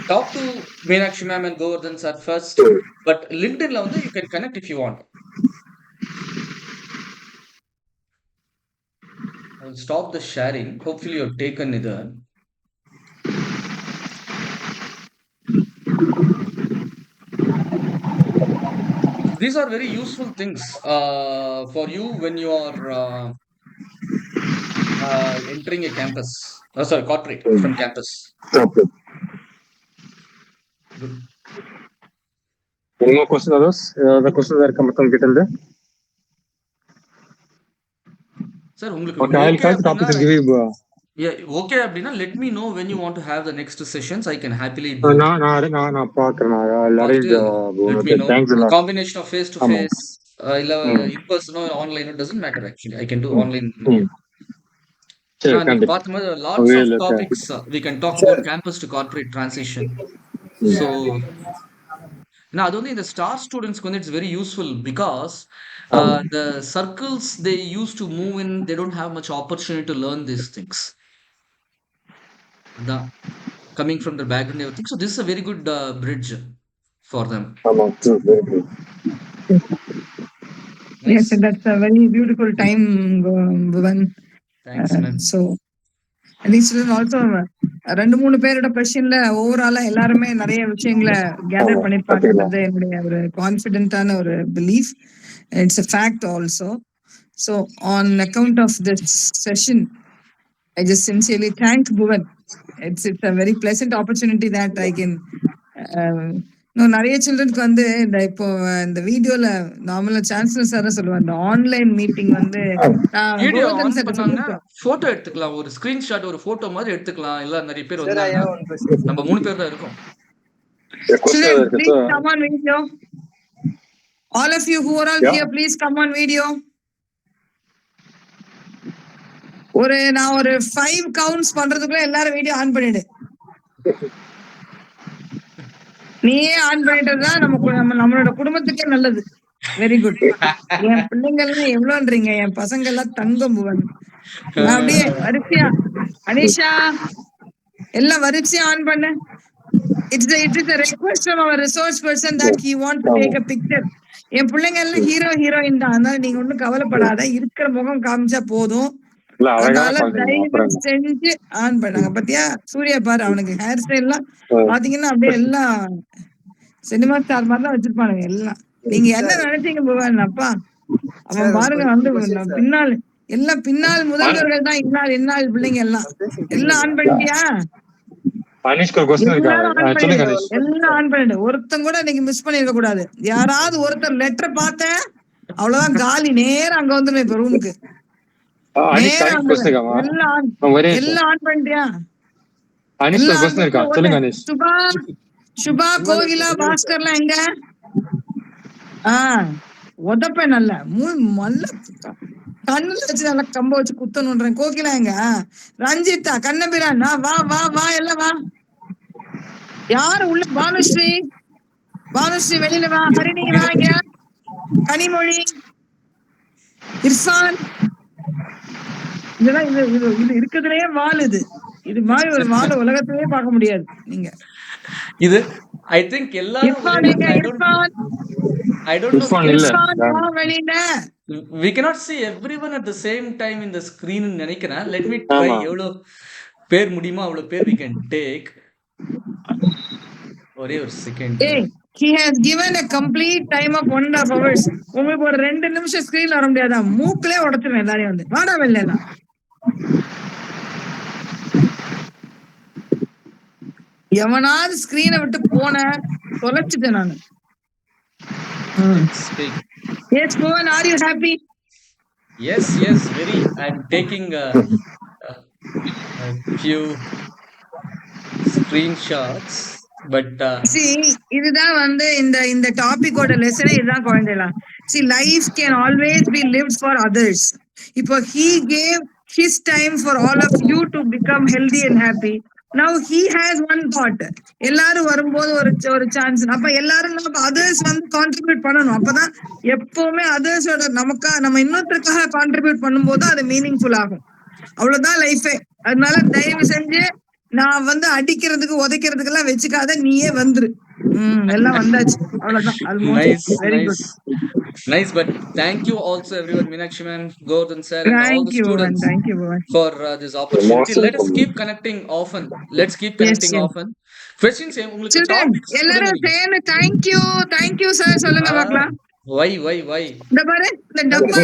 talk to Meenakshi ma'am and Govardhan sir first. But LinkedIn la வந்து you can connect if you want. I will stop the sharing. Hopefully you have taken it. These are very useful things for you when you are entering a campus. Sorry, corporate from campus. Good.
Any more questions, others? The questions that come from Gitandu.
Sir, உங்களுக்கு
Okay, I'll catch the topics and give you.
Yeah, okay அப்படினா let me know when you want to have the next sessions. I can happily do.
நான் பார்க்கறேன். I'll arrange.
Let me know.
Thanks a lot.
Combination of face to face இல்ல in person or online, it doesn't matter actually. I can do online. Lots of topics we can talk about campus to corporate transition. So now only the star students it's very useful because the circles they used to move in, they don't have much opportunity to learn these things. Coming from the background, everything. So this is a very good bridge for them.
Very good.
Nice.
Yes, that's a very beautiful time, Bhuvan.
Thanks, ma'am.
So I think students also ரெண்டு மூணு பேரோட கொஸ்டின்ல ஓவராலா எல்லாருமே நிறைய விஷயங்களை gather பண்ணிருப்பாங்கன்றது என்னுடைய ஒரு கான்ஃபிடென்ட்டான ஒரு belief. It's a fact also. So on account of this session, I just sincerely thank Bhuvan. It's a very pleasant opportunity that I can நிறைய சில்ட்ரனுக்கு வந்து இந்த இப்போ இந்த வீடியோல நார்மலா சான்சலர் சார் சொல்லுவாங்க இந்த ஆன்லைன் மீட்டிங் வந்து
வீடியோ ஆன் பண்ணாங்க, போட்டோ எடுத்துக்கலாம், ஒரு ஸ்கிரீன்ஷாட் ஒரு போட்டோ மாதிரி எடுத்துக்கலாம். இல்ல நிறைய பேர் வந்தாங்க, நம்ம 3 பேர் தான் இருக்கோம்.
Please come on video. All of you who are all here, please come on video. நான் ஒரு 5 கவுண்ட்ஸ் பண்றதுக்குள்ள எல்லாரும் வீடியோ ஆன் பண்ணிடு. நீயே ஆன் பண்ணிட்டதுதான் நம்மளோட குடும்பத்துக்கே நல்லது. Very good. என் பிள்ளைங்க எல்லாம் எவ்வளவுன்றீங்க, என் பசங்க எல்லாம் தங்கம் Bhuvan. அப்படியே வரிசையா அனிஷா எல்லாம் வரிசையா ஆன் பண்ணு. It is a request from our resource person that he want to take a picture. என் பிள்ளைங்க எல்லாம் ஹீரோயின் தான், அதனால நீங்க ஒண்ணும் கவலைப்படாத, இருக்கிற முகம் காமிச்சா போதும். அதனால தயவு செஞ்சு ஆன் பண்ணாங்க. பாத்தியா சூர்யா பாரு, அவனுக்கு ஹேர் ஸ்டைல் எல்லாம் பாத்தீங்கன்னா அப்படியே எல்லாம் சினிமா ஸ்டார் மாதிரி தான் வச்சிருப்பானுங்க எல்லாம். நீங்க என்ன நினைச்சீங்க Bhuvan? அப்பா அவன் பாருங்க வந்து பின்னால் எல்லாம் பின்னால் முதல்வர்கள் தான் இந்நாள் பிள்ளைங்க எல்லாம் ஆன் பண்ணிட்டியா? எல்லாம் ஆன் பண்ணிடு. ஒருத்தன் கூட நீங்க மிஸ் பண்ணிருக்க கூடாது. யாராவது ஒருத்தர் லெட்டர் பார்த்தேன் அவ்வளவுதான், காலி நேரம் அங்க வந்துடும். இப்ப ரூமுக்கு எல்லாம் ஆன் பண்ணிட்டியா? சுபா, கோகிலா, பாஸ்கர்லாம் எங்க? உதப்பேன் நல்ல மல்ல கண்ணுல வச்சு நல்லா கம்ப வச்சு குத்தணுன்றேன். கோகிலா எங்க? ரஞ்சிதா, கண்ணபிரான், வா வா வா எல்லாம் வா. யாரு உள்ள? பானுஸ்ரீ, பானுஸ்ரீ வெளியில வா. ஹரிணி வாங்க. கனிமொழி, இர்ஃபான், இதெல்லாம் இது இது இது இருக்கிறதுலயே வால். இது மாதிரி ஒரு வால் உலகத்திலேயே பார்க்க முடியாது நீங்க.
இது ஐ திங்க் எல்லாரும்
இர்ஃபான் எங்க? Irfan,
I don't know.
Irfan இல்ல.
இர்ஃபான் வா வெளியில.
We cannot see everyone at the same time in the screen ன்னு நினைக்கிறேன். Let me try.
ஆமா.
எவ்வளவு பேர் முடியுமோ அவ்வளவு பேர் we can take. ஒரே ஒரு செகண்ட்.
ஏய், he has given a complete time of 1.5 hours. உங்களுக்கு ஒரு 2 நிமிஷம் ஸ்கிரீன்ல வர முடியாதா? மூக்கிலே உடைச்சிருவேன் எல்லாரையும் வந்து. வாடா வெளில எல்லாம். எவனாவது ஸ்கிரீனை விட்டு போன தொலைச்சிட்டேன் நானு.
Speak.
Yes, Bhuvan, are you happy?
Yes, very. I'm taking a few screenshots, but
See, இதுதான் வந்து இந்த டாபிக்கோட லெசனே இதுதான் குழந்தைலாம். See, life can always be lived for others. இப்போ he gave his time for all of you to become healthy and happy. Now he has one thought. எல்லாரும் வரும்போது ஒரு chance. அப்ப எல்லாரும் நம்ம அதர்ஸ் வந்து கான்ட்ரிபியூட் பண்ணணும். அப்பதான் எப்பவுமே அதர்ஸோட நம்ம இன்னொருத்தருக்காக கான்ட்ரிபியூட் பண்ணும்போது அது மீனிங்ஃபுல் ஆகும். அவ்வளவுதான் லைஃபே. அதனால தயவு செஞ்சு நான் வந்து அடிக்கிறதுக்கு உதைக்கிறதுக்கு எல்லாம் வச்சுக்காத, நீயே வந்துரு. எல்லாம் வந்தாச்சு, அவ்வளவுதான்.
Nice, but thank you also everyone, Meenakshi ma'am, Gordon sir, and all the students
Thank you, Bhuvan.
for this opportunity. Let us keep connecting often. Let's keep connecting
yes.
often. Questions உங்களுக்கு
Children,
topics
எல்லாரும் சேர்ந்து thank you sir சொல்லுங்க பார்க்கலாம்.
why
இந்த பாரு, இந்த டப்பா